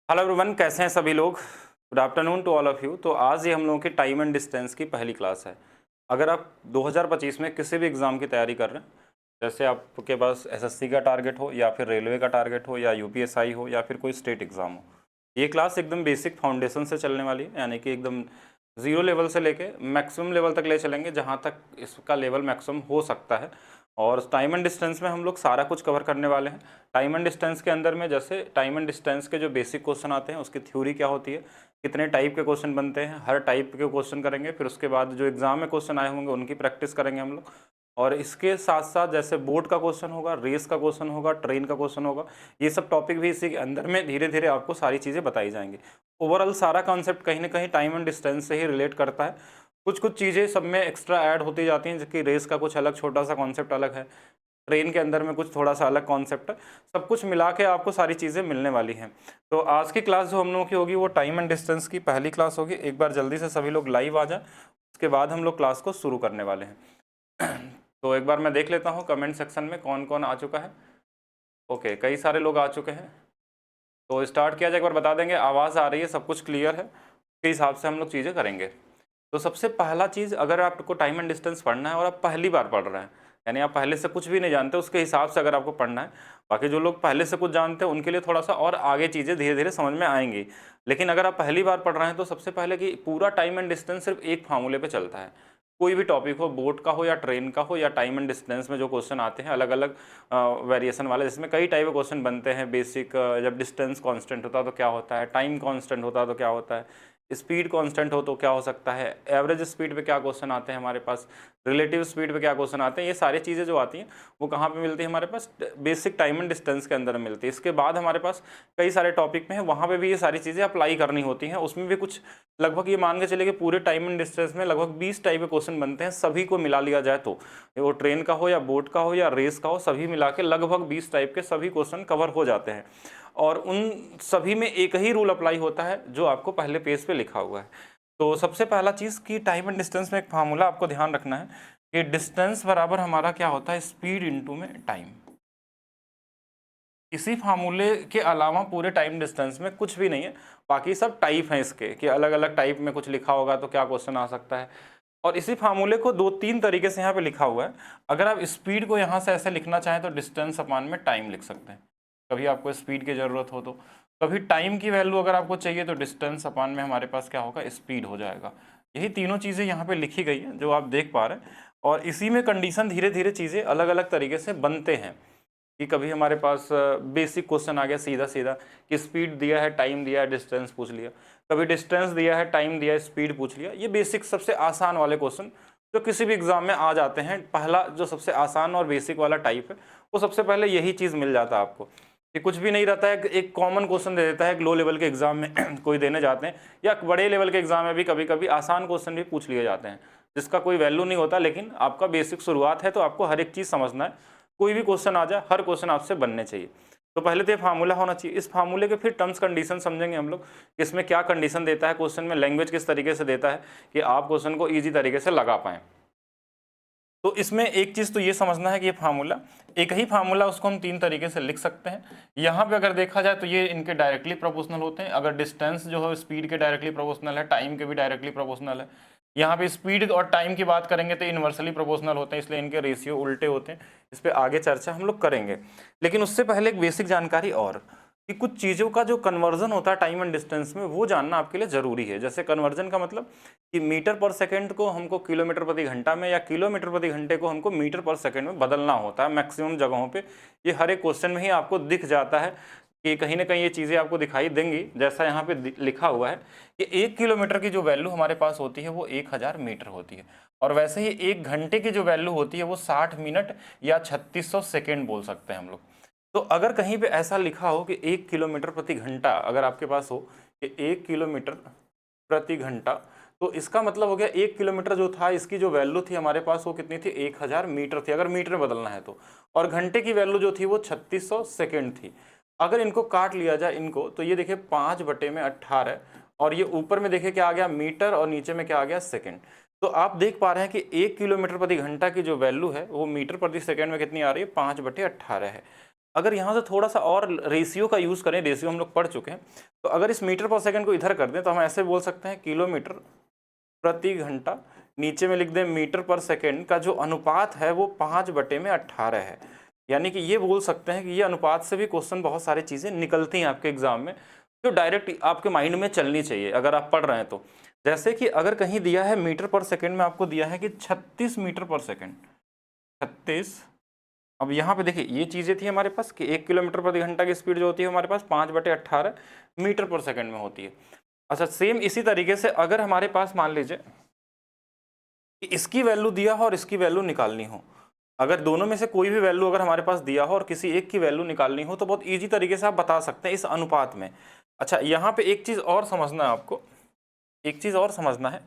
Hello everyone, कैसे हैं सभी लोग। Good afternoon to all of you. तो आज ये हम लोगों की टाइम एंड डिस्टेंस की पहली क्लास है। अगर आप 2025 में किसी भी एग्ज़ाम की तैयारी कर रहे हैं, जैसे आपके पास एसएससी का टारगेट हो या फिर रेलवे का टारगेट हो या यूपीएसआई हो या फिर कोई स्टेट एग्ज़ाम हो, ये क्लास एकदम बेसिक फाउंडेशन से चलने वाली है। यानी कि एकदम ज़ीरो लेवल से लेके मैक्सिमम लेवल तक ले चलेंगे, जहाँ तक इसका लेवल मैक्सिमम हो सकता है। और टाइम एंड डिस्टेंस में हम लोग सारा कुछ कवर करने वाले हैं। टाइम एंड डिस्टेंस के अंदर में जैसे टाइम एंड डिस्टेंस के जो बेसिक क्वेश्चन आते हैं, उसकी थ्योरी क्या होती है, कितने टाइप के क्वेश्चन बनते हैं, हर टाइप के क्वेश्चन करेंगे। फिर उसके बाद जो एग्जाम में क्वेश्चन आए होंगे उनकी प्रैक्टिस करेंगे हम लोग। और इसके साथ साथ जैसे बोर्ड का क्वेश्चन होगा, रेस का क्वेश्चन होगा, ट्रेन का क्वेश्चन होगा, ये सब टॉपिक भी इसी के अंदर में धीरे धीरे आपको सारी चीज़ें बताई जाएंगी। ओवरऑल सारा कॉन्सेप्ट कहीं ना कहीं टाइम एंड डिस्टेंस से ही रिलेट करता है। कुछ कुछ चीज़ें सब में एक्स्ट्रा ऐड होती जाती हैं, जबकि रेस का कुछ अलग छोटा सा कॉन्सेप्ट अलग है, ट्रेन के अंदर में कुछ थोड़ा सा अलग कॉन्सेप्ट है। सब कुछ मिला के आपको सारी चीज़ें मिलने वाली हैं। तो आज की क्लास जो हम लोगों की होगी वो टाइम एंड डिस्टेंस की पहली क्लास होगी। एक बार जल्दी से सभी लोग लाइव आ जाएं, उसके बाद हम लोग क्लास को शुरू करने वाले हैं। तो एक बार मैं देख लेता हूँ कमेंट सेक्शन में कौन कौन आ चुका है। ओके, कई सारे लोग आ चुके हैं। तो स्टार्ट किया जाए, एक बार बता देंगे आवाज़ आ रही है, सब कुछ क्लियर है, उसके हिसाब से हम लोग चीज़ें करेंगे। तो सबसे पहला चीज़, अगर आपको टाइम एंड डिस्टेंस पढ़ना है और आप पहली बार पढ़ रहे हैं, यानी आप पहले से कुछ भी नहीं जानते, उसके हिसाब से अगर आपको पढ़ना है। बाकी जो लोग पहले से कुछ जानते हैं उनके लिए थोड़ा सा और आगे चीज़ें धीरे धीरे समझ में आएंगी। लेकिन अगर आप पहली बार पढ़ रहे हैं तो सबसे पहले कि पूरा टाइम एंड डिस्टेंस सिर्फ एक फार्मूले पे चलता है। कोई भी टॉपिक हो, बोर्ड का हो या ट्रेन का हो या टाइम एंड डिस्टेंस में जो क्वेश्चन आते हैं अलग अलग वेरिएशन वाले, जिसमें कई टाइप के क्वेश्चन बनते हैं। बेसिक, जब डिस्टेंस कांस्टेंट होता है तो क्या होता है, टाइम कांस्टेंट होता है तो क्या होता है, स्पीड कांस्टेंट हो तो क्या हो सकता है, एवरेज स्पीड पे क्या क्वेश्चन आते हैं हमारे पास, रिलेटिव स्पीड पे क्या क्वेश्चन आते हैं। ये सारी चीज़ें जो आती हैं वो कहाँ पे मिलती है हमारे पास, बेसिक टाइम एंड डिस्टेंस के अंदर मिलती है। इसके बाद हमारे पास कई सारे टॉपिक में है, वहाँ पे भी ये सारी चीज़ें अप्लाई करनी होती हैं। उसमें भी कुछ लगभग ये मान के चले कि पूरे टाइम एंड डिस्टेंस में लगभग 20 टाइप के क्वेश्चन बनते हैं, सभी को मिला लिया जाए तो। वो ट्रेन का हो या बोट का हो या रेस का हो, सभी मिला के लगभग 20 टाइप के सभी क्वेश्चन कवर हो जाते हैं। और उन सभी में एक ही रूल अप्लाई होता है जो आपको पहले पेज पे लिखा हुआ है। तो सबसे पहला चीज़ कि टाइम एंड डिस्टेंस में एक फार्मूला आपको ध्यान रखना है कि डिस्टेंस बराबर हमारा क्या होता है, स्पीड इनटू में टाइम। इसी फार्मूले के अलावा पूरे टाइम डिस्टेंस में कुछ भी नहीं है। बाकी सब टाइप हैं इसके, कि अलग अलग टाइप में कुछ लिखा होगा तो क्या क्वेश्चन आ सकता है। और इसी फार्मूले को दो तीन तरीके से यहाँ पे लिखा हुआ है। अगर आप स्पीड को यहाँ से ऐसे लिखना चाहें तो डिस्टेंस अपान में टाइम लिख सकते हैं, कभी आपको स्पीड की ज़रूरत हो तो। कभी टाइम की वैल्यू अगर आपको चाहिए तो डिस्टेंस अपान में हमारे पास क्या होगा, स्पीड हो जाएगा। यही तीनों चीज़ें यहाँ पे लिखी गई हैं जो आप देख पा रहे हैं। और इसी में कंडीशन धीरे धीरे चीज़ें अलग अलग तरीके से बनते हैं। कि कभी हमारे पास बेसिक क्वेश्चन आ गया सीधा सीधा कि स्पीड दिया है, टाइम दिया है, डिस्टेंस पूछ लिया। कभी डिस्टेंस दिया है, टाइम दिया है, स्पीड पूछ लिया। ये बेसिक सबसे आसान वाले क्वेश्चन जो किसी भी एग्जाम में आ जाते हैं। पहला जो सबसे आसान और बेसिक वाला टाइप है, वो सबसे पहले यही चीज़ मिल जाता है आपको, कि कुछ भी नहीं रहता है, एक कॉमन क्वेश्चन दे देता है। एक लो लेवल के एग्जाम में कोई देने जाते हैं, या बड़े लेवल के एग्जाम में भी कभी कभी आसान क्वेश्चन भी पूछ लिए जाते हैं जिसका कोई वैल्यू नहीं होता। लेकिन आपका बेसिक शुरुआत है तो आपको हर एक चीज़ समझना है। कोई भी क्वेश्चन आ जाए, हर क्वेश्चन आपसे बनने चाहिए। तो पहले तो ये फार्मूला होना चाहिए। इस फार्मूले के फिर टर्म्स कंडीशन समझेंगे हम लोग, इसमें क्या कंडीशन देता है क्वेश्चन में, लैंग्वेज किस तरीके से देता है कि आप क्वेश्चन को ईजी तरीके से लगा पाएँ। तो इसमें एक चीज़ तो ये समझना है कि ये फार्मूला, एक ही फार्मूला, उसको हम तीन तरीके से लिख सकते हैं। यहाँ पे अगर देखा जाए तो ये इनके डायरेक्टली प्रोपोर्शनल होते हैं। अगर डिस्टेंस जो है स्पीड के डायरेक्टली प्रोपोर्शनल है, टाइम के भी डायरेक्टली प्रोपोर्शनल है। यहाँ पे स्पीड और टाइम की बात करेंगे तो इन्वर्सली प्रोपोर्शनल होते हैं, इसलिए इनके रेशियो उल्टे होते हैं। इस पर आगे चर्चा हम लोग करेंगे। लेकिन उससे पहले एक बेसिक जानकारी और, कि कुछ चीज़ों का जो कन्वर्जन होता है टाइम एंड डिस्टेंस में, वो जानना आपके लिए ज़रूरी है। जैसे कन्वर्जन का मतलब कि मीटर पर सेकंड को हमको किलोमीटर प्रति घंटा में, या किलोमीटर प्रति घंटे को हमको मीटर पर सेकंड में बदलना होता है मैक्सिमम जगहों पे। ये हर एक क्वेश्चन में ही आपको दिख जाता है कि कहीं ना कहीं ये चीज़ें आपको दिखाई देंगी। जैसा यहाँ पे लिखा हुआ है कि 1 किलोमीटर की जो वैल्यू हमारे पास होती है वो 1000 मीटर होती है। और वैसे ही 1 घंटे की जो वैल्यू होती है वो 60 मिनट या 3600 सेकेंड बोल सकते हैं हम लोग। तो अगर कहीं पे ऐसा लिखा हो कि 1 किलोमीटर प्रति घंटा, अगर आपके पास हो कि 1 किलोमीटर प्रति घंटा, तो इसका मतलब हो गया 1 किलोमीटर जो था, इसकी जो वैल्यू थी हमारे पास वो कितनी थी, 1000 मीटर थी, अगर मीटर में बदलना है तो। और घंटे की वैल्यू जो थी वो 3600 सेकेंड थी। अगर इनको काट लिया जाए इनको, तो ये देखिए 5/18, और ये ऊपर में देखिए क्या आ गया, मीटर, और नीचे में क्या आ गया, सेकेंड। तो आप देख पा रहे हैं कि 1 किलोमीटर प्रति घंटा की जो वैल्यू है वो मीटर प्रति सेकेंड में कितनी आ रही है, 5/18 है। अगर यहाँ से थोड़ा सा और रेशियो का यूज़ करें, रेशियो हम लोग पढ़ चुके हैं, तो अगर इस मीटर पर सेकंड को इधर कर दें तो हम ऐसे बोल सकते हैं किलोमीटर प्रति घंटा, नीचे में लिख दें मीटर पर सेकंड का जो अनुपात है वो 5/18 है। यानी कि ये बोल सकते हैं कि ये अनुपात से भी क्वेश्चन बहुत सारी चीज़ें निकलती हैं आपके एग्जाम में, जो डायरेक्ट आपके माइंड में चलनी चाहिए अगर आप पढ़ रहे हैं तो। जैसे कि अगर कहीं दिया है मीटर पर सेकंड में, आपको दिया है कि 36 मीटर पर सेकंड, 36। अब यहाँ पे देखिए ये चीज़ें थी हमारे पास कि 1 किलोमीटर प्रति घंटा की स्पीड जो होती है हमारे पास 5/18 मीटर पर सेकंड में होती है। अच्छा, सेम इसी तरीके से अगर हमारे पास मान लीजिए कि इसकी वैल्यू दिया हो और इसकी वैल्यू निकालनी हो, अगर दोनों में से कोई भी वैल्यू अगर हमारे पास दिया हो और किसी एक की वैल्यू निकालनी हो, तो बहुत ईजी तरीके से आप बता सकते हैं इस अनुपात में। अच्छा, यहाँ पे एक चीज़ और समझना है आपको, एक चीज़ और समझना है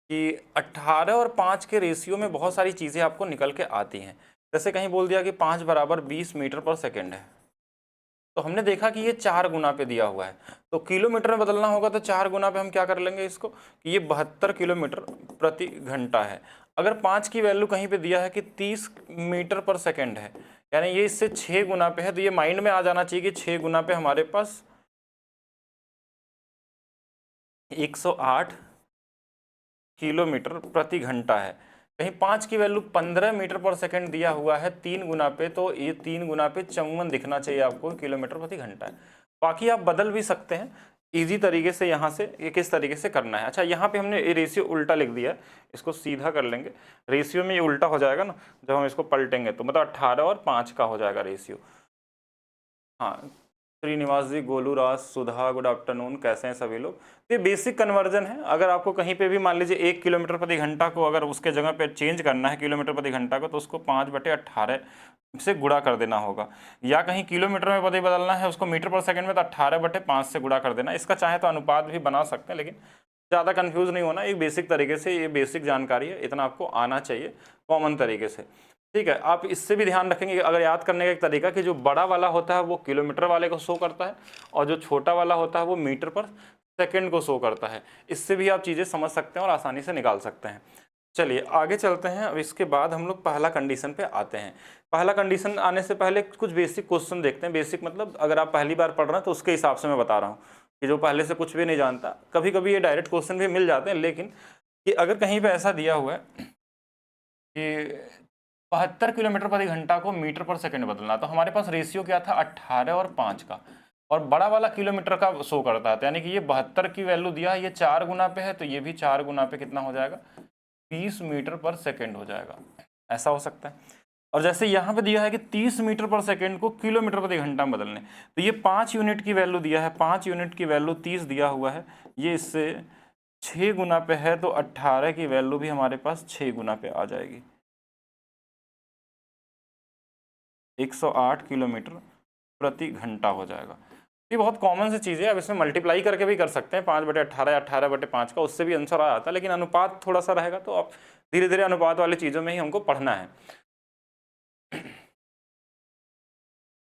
कि 18 और 5 के रेशियो में बहुत सारी चीज़ें आपको निकल के आती हैं। जैसे कहीं बोल दिया कि 5 बराबर 20 मीटर पर सेकंड है, तो हमने देखा कि ये 4 गुना पे दिया हुआ है, तो किलोमीटर में बदलना होगा तो 4 गुना पे हम क्या कर लेंगे इसको कि ये 72 किलोमीटर प्रति घंटा है। अगर 5 की वैल्यू कहीं पे दिया है कि 30 मीटर पर सेकंड है, यानी ये इससे 6 गुना पे है, तो ये माइंड में आ जाना चाहिए कि 6 गुना पे हमारे पास 108 किलोमीटर प्रति घंटा है। कहीं 5 की वैल्यू 15 मीटर पर सेकंड दिया हुआ है 3 गुना पे, तो ये 3 गुना पे 54 दिखना चाहिए आपको किलोमीटर प्रति घंटा है। बाकी आप बदल भी सकते हैं इजी तरीके से, यहाँ से ये किस तरीके से करना है। अच्छा, यहाँ पे हमने ये रेशियो उल्टा लिख दिया है, इसको सीधा कर लेंगे। रेशियो में ये उल्टा हो जाएगा ना जब हम इसको पलटेंगे, तो मतलब 18 और 5 का हो जाएगा रेशियो। हाँ, श्रीनिवास जी, गोलू राज, सुधा, गुड आफ्टरनून, कैसे हैं सभी लोग। ये बेसिक कन्वर्जन है। अगर आपको कहीं पे भी मान लीजिए 1 किलोमीटर प्रति घंटा को अगर उसके जगह पे चेंज करना है किलोमीटर प्रति घंटा को, तो उसको 5/18 से गुणा कर देना होगा, या कहीं किलोमीटर में प्रति बदलना है उसको मीटर पर सेकंड में, तो 18/5 से गुणा कर देना। इसका चाहे तो अनुपात भी बना सकते हैं, लेकिन ज़्यादा कन्फ्यूज़ नहीं होना, एक बेसिक तरीके से, ये बेसिक जानकारी है, इतना आपको आना चाहिए कॉमन तरीके से। ठीक है, आप इससे भी ध्यान रखेंगे अगर याद करने का एक तरीका कि जो बड़ा वाला होता है वो किलोमीटर वाले को शो करता है, और जो छोटा वाला होता है वो मीटर पर सेकंड को शो करता है। इससे भी आप चीज़ें समझ सकते हैं और आसानी से निकाल सकते हैं। चलिए आगे चलते हैं। अब इसके बाद हम लोग पहला कंडीशन पे आते हैं। पहला कंडीशन आने से पहले कुछ बेसिक क्वेश्चन देखते हैं। बेसिक मतलब अगर आप पहली बार पढ़ रहे हैं तो उसके हिसाब से मैं बता रहा हूँ कि जो पहले से कुछ भी नहीं जानता, कभी कभी ये डायरेक्ट क्वेश्चन भी मिल जाते हैं, लेकिन कि अगर कहीं पर ऐसा दिया हुआ है कि 72 किलोमीटर प्रति घंटा को मीटर पर सेकंड बदलना, तो हमारे पास रेशियो क्या था 18 और 5 का, और बड़ा वाला किलोमीटर का शो करता है, तो यानी कि ये 72 की वैल्यू दिया है, ये 4 गुना पे है, तो ये भी 4 गुना पे कितना हो जाएगा 30 मीटर पर सेकंड हो जाएगा। ऐसा हो सकता है। और जैसे यहाँ पे दिया है कि 30 मीटर पर सेकंड को किलोमीटर प्रति घंटा में बदलने, तो ये 5 यूनिट की वैल्यू दिया है, 5 यूनिट की वैल्यू 30 दिया हुआ है, ये इससे 6 गुना पे है, तो 18 की वैल्यू भी हमारे पास 6 गुना पे आ जाएगी, 108 किलोमीटर प्रति घंटा हो जाएगा। ये बहुत कॉमन सी चीज़ है। अब इसमें मल्टीप्लाई करके भी कर सकते हैं 5/18 या 18/5 का, उससे भी आंसर आ जाता है, लेकिन अनुपात थोड़ा सा रहेगा, तो आप धीरे धीरे अनुपात वाली चीज़ों में ही हमको पढ़ना है।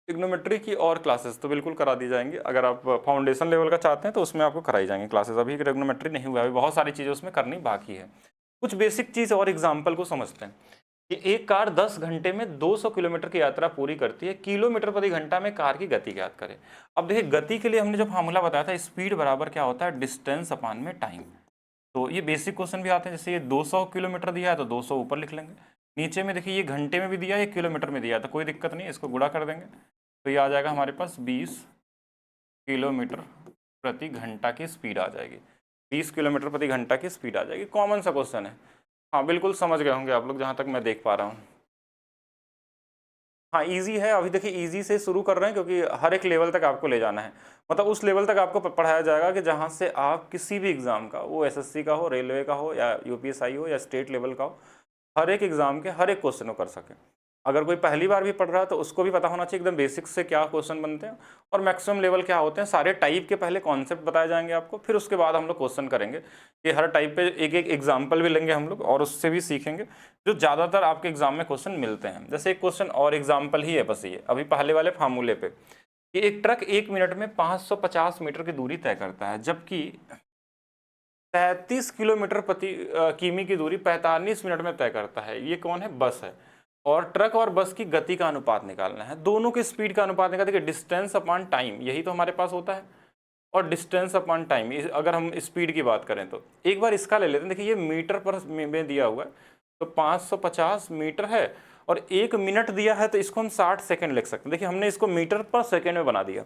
ट्रिग्नोमेट्री की और क्लासेस तो बिल्कुल करा दी जाएंगी। अगर आप फाउंडेशन लेवल का चाहते हैं तो उसमें आपको कराई जाएंगी क्लासेस। अभी ट्रिग्नोमेट्री नहीं हुआ है, अभी बहुत सारी चीज़ें उसमें करनी बाकी है। कुछ बेसिक चीज़ और एग्जाम्पल को समझते हैं कि एक कार 10 घंटे में 200 किलोमीटर की यात्रा पूरी करती है, किलोमीटर प्रति घंटा में कार की गति ज्ञात करें। अब देखिए गति के लिए हमने जो फार्मूला बताया था, स्पीड बराबर क्या होता है डिस्टेंस अपान में टाइम। तो ये बेसिक क्वेश्चन भी आते हैं, जैसे ये 200 किलोमीटर दिया है तो 200 ऊपर लिख लेंगे, नीचे में देखिए ये घंटे में भी दिया है, ये किलोमीटर में दिया है, तो कोई दिक्कत नहीं, इसको गुणा कर देंगे, तो ये आ जाएगा हमारे पास 20 किलोमीटर प्रति घंटा की स्पीड आ जाएगी, 20 किलोमीटर प्रति घंटा की स्पीड आ जाएगी। कॉमन सा क्वेश्चन है। हाँ बिल्कुल समझ गए होंगे आप लोग, जहाँ तक मैं देख पा रहा हूँ। हाँ इजी है। अभी देखिए इजी से शुरू कर रहे हैं, क्योंकि हर एक लेवल तक आपको ले जाना है, मतलब उस लेवल तक आपको पढ़ाया जाएगा कि जहाँ से आप किसी भी एग्ज़ाम का, वो एसएससी का हो, रेलवे का हो, या यूपीएसआई हो, या स्टेट लेवल का हो, हर एक एग्ज़ाम के हर एक क्वेश्चन को कर सकें। अगर कोई पहली बार भी पढ़ रहा है तो उसको भी पता होना चाहिए एकदम बेसिक से क्या क्वेश्चन बनते हैं और मैक्सिमम लेवल क्या होते हैं। सारे टाइप के पहले कॉन्सेप्ट बताए जाएंगे आपको, फिर उसके बाद हम लोग क्वेश्चन करेंगे कि हर टाइप पे एक एक एग्जाम्पल भी लेंगे हम लोग, और उससे भी सीखेंगे जो ज़्यादातर आपके एग्जाम में क्वेश्चन मिलते हैं। जैसे एक क्वेश्चन और एग्जाम्पल ही है बस ये अभी पहले वाले फार्मूले पे, कि एक ट्रक 1 मिनट में 550 मीटर की दूरी तय करता है, जबकि 33 किलोमीटर प्रति किमी की दूरी 45 मिनट में तय करता है। ये कौन है? बस है। और ट्रक और बस की गति का अनुपात निकालना है, दोनों की स्पीड का अनुपात निकाल। देखिए डिस्टेंस अपॉन टाइम यही तो हमारे पास होता है, और डिस्टेंस अपॉन टाइम अगर हम स्पीड की बात करें तो एक बार इसका ले लेते हैं। देखिए ये मीटर पर में दिया हुआ है तो 550 मीटर है, और 1 मिनट दिया है तो इसको हम 60 सेकंड लिख सकते हैं। देखिए हमने इसको मीटर पर सेकंड में बना दिया।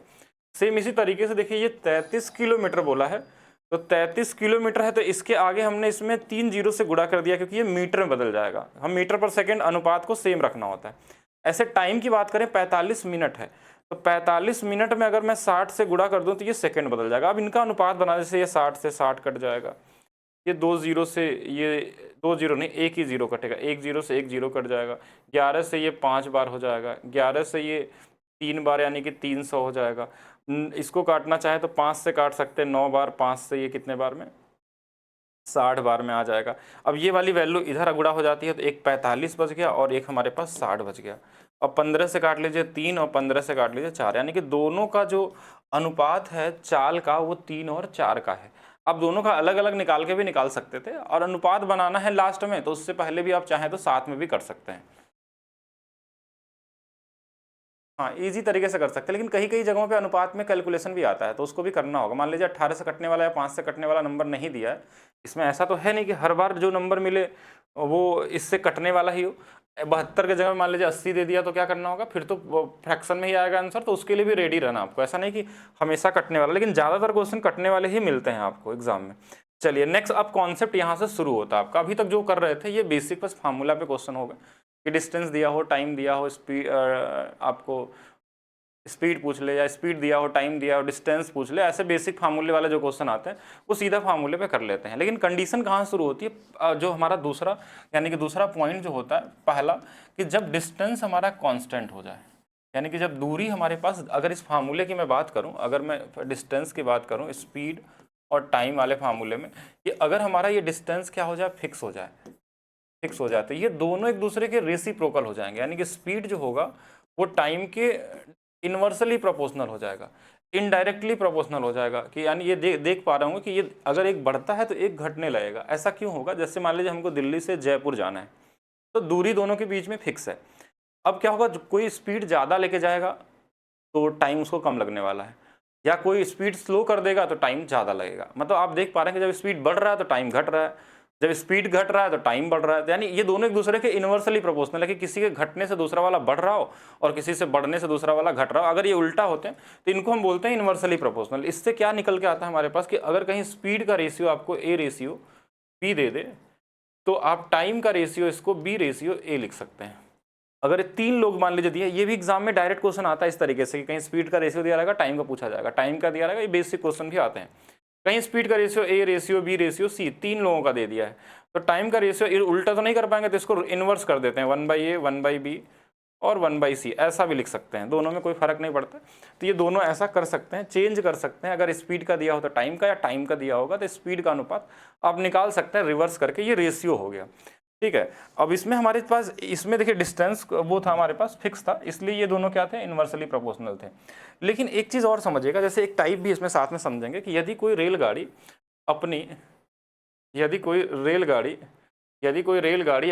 सेम इसी तरीके से देखिए ये 33 किलोमीटर बोला है, तो 33 किलोमीटर है तो इसके आगे हमने इसमें 3 जीरो से गुणा कर दिया, क्योंकि ये मीटर में बदल जाएगा। हम मीटर पर सेकंड अनुपात को सेम रखना होता है। ऐसे टाइम की बात करें 45 मिनट है, तो 45 मिनट में अगर मैं 60 से गुणा कर दूं तो ये सेकंड बदल जाएगा। अब इनका अनुपात बना, जैसे ये 60 से 60 कट जाएगा, ये 2 जीरो से ये 2 जीरो नहीं, एक ही जीरो कटेगा, 1 जीरो से 1 जीरो कट जाएगा। 11 से ये 5 बार हो जाएगा, 11 से ये 3 बार यानी कि 300 हो जाएगा। इसको काटना चाहे तो 5 से काट सकते हैं, 9 बार, 5 से ये कितने बार में 60 बार में आ जाएगा। अब ये वाली वैल्यू इधर गुणा हो जाती है तो एक 45 बच गया और एक हमारे पास 60 बच गया। अब 15 से काट लीजिए 3 और 15 से काट लीजिए 4, यानी कि दोनों का जो अनुपात है चाल का वो 3 और 4 का है। आप दोनों का अलग अलग निकाल के भी निकाल सकते थे, और अनुपात बनाना है लास्ट में तो उससे पहले भी आप चाहें तो साथ में भी कर सकते हैं। हाँ इजी तरीके से कर सकते हैं, लेकिन कहीं कहीं जगहों पे अनुपात में कैलकुलेशन भी आता है तो उसको भी करना होगा। मान लीजिए 18 से कटने वाला या 5 से कटने वाला नंबर नहीं दिया है, इसमें ऐसा तो है नहीं कि हर बार जो नंबर मिले वो इससे कटने वाला ही हो। 72 के जगह मान लीजिए 80 दे दिया तो क्या करना होगा, फिर तो फ्रैक्शन में ही आएगा आंसर, तो उसके लिए भी रेडी रहना आपको। ऐसा नहीं कि हमेशा कटने वाला, लेकिन ज़्यादातर क्वेश्चन कटने वाले ही मिलते हैं आपको एग्जाम में। चलिए नेक्स्ट, अब कॉन्सेप्ट यहाँ से शुरू होता है आपका। अभी तक जो कर रहे थे ये बेसिक बस फार्मूला पे क्वेश्चन होगा कि डिस्टेंस दिया हो, टाइम दिया हो, स्पीड आपको स्पीड पूछ ले, या स्पीड दिया हो, टाइम दिया हो, डिस्टेंस पूछ ले, ऐसे बेसिक फार्मूले वाले जो क्वेश्चन आते हैं वो सीधा फार्मूले पे कर लेते हैं। लेकिन कंडीशन कहाँ शुरू होती है, जो हमारा दूसरा यानी कि दूसरा पॉइंट जो होता है पहला, कि जब डिस्टेंस हमारा कांस्टेंट हो जाए, यानी कि जब दूरी हमारे पास, अगर इस फार्मूले की मैं बात करूँ, अगर मैं डिस्टेंस की बात करूँ स्पीड और टाइम वाले फार्मूले में, कि अगर हमारा ये डिस्टेंस क्या हो जाए, फिक्स हो जाए तो ये दोनों एक दूसरे के रेसिप्रोकल हो जाएंगे, यानी कि स्पीड जो होगा वो टाइम के इन्वर्सली प्रोपोर्शनल हो जाएगा, इनडायरेक्टली प्रोपोर्शनल हो जाएगा। कि यानी ये देख पा रहा हूँ कि ये अगर एक बढ़ता है तो एक घटने लगेगा। ऐसा क्यों होगा, जैसे मान लीजिए हमको दिल्ली से जयपुर जाना है तो दूरी दोनों के बीच में फिक्स है। अब क्या होगा, कोई स्पीड ज़्यादा लेके जाएगा तो टाइम उसको कम लगने वाला है, या कोई स्पीड स्लो कर देगा तो टाइम ज़्यादा लगेगा। मतलब आप देख पा रहे हैं कि जब स्पीड बढ़ रहा है तो टाइम घट रहा है, जब स्पीड घट रहा है तो टाइम बढ़ रहा है। यानी ये दोनों एक दूसरे के इन्वर्सली प्रोपोर्शनल है, कि किसी के घटने से दूसरा वाला बढ़ रहा हो और किसी से बढ़ने से दूसरा वाला घट रहा हो। अगर ये उल्टा होते हैं तो इनको हम बोलते हैं इन्वर्सली प्रोपोर्शनल। इससे क्या निकल के आता है हमारे पास, कि अगर कहीं स्पीड का रेशियो आपको ए रेशियो बी दे दे तो आप टाइम का रेशियो इसको बी रेशियो ए लिख सकते हैं। अगर 3 लोग मान लीजिए दिए, ये भी एग्जाम में डायरेक्ट क्वेश्चन आता है इस तरीके से कि कहीं स्पीड का रेशियो दिया रहेगा, टाइम का पूछा जाएगा, टाइम का दिया रहेगा, ये बेसिक क्वेश्चन भी आते हैं। कहीं स्पीड का ratio A ratio B ratio C 3 लोगों का दे दिया है, तो टाइम का रेशियो उल्टा तो नहीं कर पाएंगे तो इसको इन्वर्स कर देते हैं, 1/a 1/b और 1/c, ऐसा भी लिख सकते हैं। दोनों में कोई फर्क नहीं पड़ता, तो ये दोनों ऐसा कर सकते हैं, चेंज कर सकते हैं। अगर स्पीड का दिया हो तो टाइम का, या टाइम का दिया होगा तो स्पीड का अनुपात आप निकाल सकते हैं रिवर्स करके। ये रेशियो हो गया, ठीक है। अब इसमें हमारे पास, इसमें देखिए डिस्टेंस वो था हमारे पास फिक्स था, इसलिए ये दोनों क्या थे, इन्वर्सली प्रोपोर्शनल थे। लेकिन एक चीज़ और समझिएगा, जैसे एक टाइप भी इसमें साथ में समझेंगे कि यदि कोई रेलगाड़ी अपनी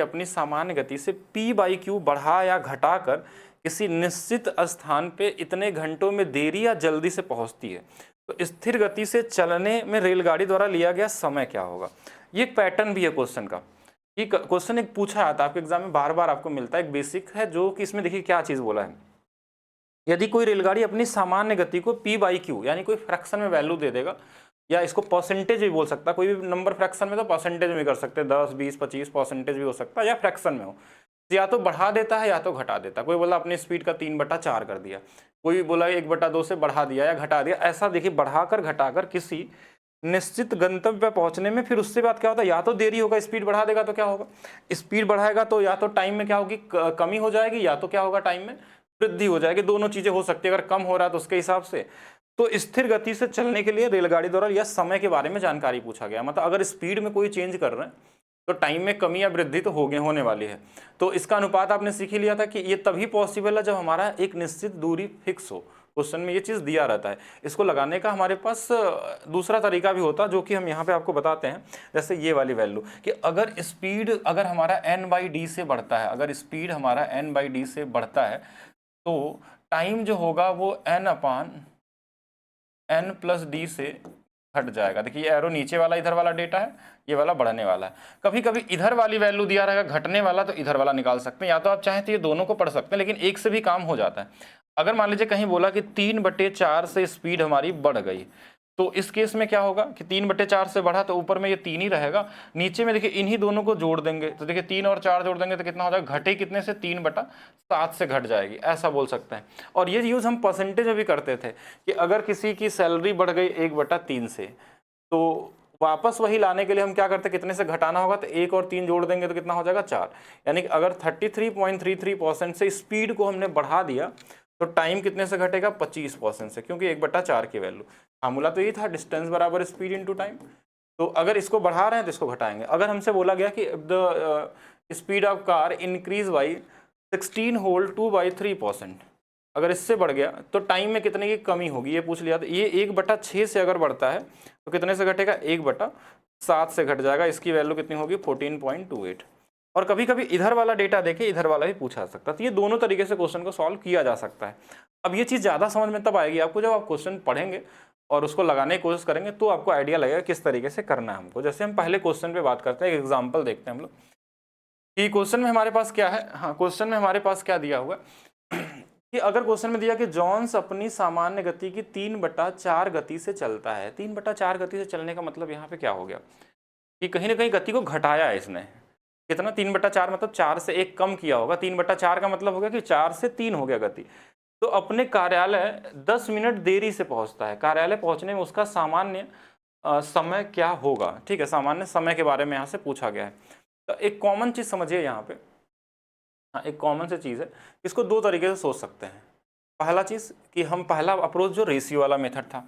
अपनी सामान्य गति से p/q बढ़ा या घटाकर किसी निश्चित स्थान पे इतने घंटों में देरी या जल्दी से पहुंचती है, तो स्थिर गति से चलने में रेलगाड़ी द्वारा लिया गया समय क्या होगा। ये एक पैटर्न भी है क्वेश्चन का। ये क्वेश्चन एक पूछा आता है आपके एग्जाम में, बार बार आपको मिलता है, एक बेसिक है जो कि इसमें देखिए क्या चीज़ बोला है। यदि कोई रेलगाड़ी अपनी सामान्य गति को p/q यानी कोई फ्रैक्शन में वैल्यू दे देगा, या इसको परसेंटेज भी बोल सकता है, कोई भी नंबर फ्रैक्शन में तो परसेंटेज में कर सकते हैं, 10 20 25 परसेंटेज भी हो सकता है, या फ्रैक्शन में हो, तो या तो बढ़ा देता है या तो घटा देता है। कोई बोला अपनी स्पीड का 3/4 कर दिया, कोई बोला 1/2 से बढ़ा दिया या घटा दिया। ऐसा देखिए बढ़ाकर घटाकर किसी निश्चित गंतव्य पर पहुंचने में, फिर उससे बाद क्या होता है, या तो देरी होगा, स्पीड बढ़ा देगा तो क्या होगा, स्पीड बढ़ाएगा तो या तो टाइम में क्या होगी, कमी हो जाएगी, या तो क्या होगा, टाइम में वृद्धि हो जाएगी। दोनों चीजें हो सकती है। अगर कम हो रहा है तो उसके हिसाब से, तो स्थिर गति से चलने के लिए रेलगाड़ी द्वारा यह समय के बारे में जानकारी पूछा गया। मतलब अगर स्पीड में कोई चेंज कर रहे हैं तो टाइम में कमी या वृद्धि तो होने वाली है। तो इसका अनुपात आपने सीख ही लिया था कि ये तभी पॉसिबल है जब हमारा एक निश्चित दूरी फिक्स हो, क्वेश्चन में ये चीज़ दिया रहता है। इसको लगाने का हमारे पास दूसरा तरीका भी होता है, जो कि हम यहाँ पे आपको बताते हैं। जैसे ये वाली वैल्यू कि अगर स्पीड अगर हमारा n/d से बढ़ता है, अगर स्पीड हमारा n/d से बढ़ता है तो टाइम जो होगा वो n/n+d से घट जाएगा। देखिए ये एरो नीचे वाला इधर वाला डेटा है, ये वाला बढ़ने वाला है। कभी कभी इधर वाली वैल्यू दिया रहेगा घटने वाला, तो इधर वाला निकाल सकते हैं, या तो आप चाहें तो ये दोनों को पढ़ सकते हैं, लेकिन एक से भी काम हो जाता है। अगर मान लीजिए कहीं बोला कि 3/4 से स्पीड हमारी बढ़ गई, तो इस केस में क्या होगा कि 3/4 से बढ़ा तो ऊपर में ये 3 ही रहेगा, नीचे में देखिए इन्हीं दोनों को जोड़ देंगे, तो देखिए 3 और 4 जोड़ देंगे तो कितना हो जाएगा, घटे कितने से, 3/7 से घट जाएगी, ऐसा बोल सकते हैं। और ये यूज़ हम परसेंटेज में भी करते थे कि अगर किसी की सैलरी बढ़ गई 1/3 से, तो वापस वही लाने के लिए हम क्या करते हैं, कितने से घटाना होगा, तो 1 और 3 जोड़ देंगे तो कितना हो जाएगा, 4। यानी कि अगर 33.33% से स्पीड को हमने बढ़ा दिया तो टाइम कितने से घटेगा, 25% से, क्योंकि 1/4 की वैल्यू फार्मूला तो ये था, डिस्टेंस बराबर स्पीड इनटू टाइम। तो अगर इसको बढ़ा रहे हैं तो इसको घटाएंगे। अगर हमसे बोला गया कि the speed of car increase by 16 whole 2/3%, अगर इससे बढ़ गया तो टाइम में कितने की कमी होगी, ये पूछ लिया। तो ये 1/6 से अगर बढ़ता है तो कितने से घटेगा, 1/7 से घट जाएगा। इसकी वैल्यू कितनी होगी, 14.28। और कभी कभी इधर वाला डेटा देके इधर वाला भी पूछा सकता है। तो ये दोनों तरीके से क्वेश्चन को सॉल्व किया जा सकता है। अब ये चीज़ ज़्यादा समझ में तब आएगी आपको जब आप क्वेश्चन पढ़ेंगे और उसको लगाने की कोशिश करेंगे, तो आपको आइडिया लगेगा किस तरीके से करना है हमको। जैसे हम पहले क्वेश्चन पे बात करते हैं, एक एग्जाम्पल देखते हैं हम लोग कि क्वेश्चन में हमारे पास क्या है। हाँ, क्वेश्चन में हमारे पास क्या दिया हुआ है कि अगर क्वेश्चन में दिया कि जॉन्स अपनी सामान्य गति की 3/4 गति से चलता है। 3/4 गति से चलने का मतलब यहाँ पे क्या हो गया कि कहीं ना कहीं गति को घटाया है इसने। कितना, 3/4 मतलब 4 से 1 कम किया होगा। 3/4 का मतलब हो गया कि 4 से 3 हो गया गति। तो अपने कार्यालय 10 मिनट देरी से पहुंचता है। कार्यालय पहुंचने में उसका सामान्य समय क्या होगा। ठीक है, सामान्य समय के बारे में यहाँ से पूछा गया है। तो एक कॉमन चीज़ समझिए यहाँ पे। हाँ, एक कॉमन सी चीज़ है, इसको दो तरीके से सोच सकते हैं। पहला चीज़ कि हम पहला अप्रोच जो रेशियो वाला मेथड था,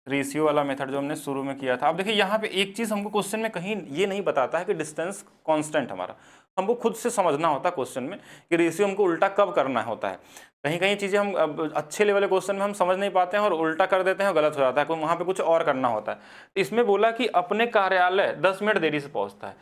रेशियो वाला मेथड जो हमने शुरू में किया था। अब देखिए यहाँ पे एक चीज़ हमको क्वेश्चन में कहीं ये नहीं बताता है कि डिस्टेंस कांस्टेंट हमारा, हमको खुद से समझना होता है क्वेश्चन में कि रेशियो हमको उल्टा कब करना होता है। कहीं कहीं चीज़ें हम अच्छे लेवल क्वेश्चन में हम समझ नहीं पाते हैं और उल्टा कर देते हैं और गलत हो जाता है, वहाँ पे कुछ और करना होता है। इसमें बोला कि अपने कार्यालय 10 मिनट देरी से पहुँचता है,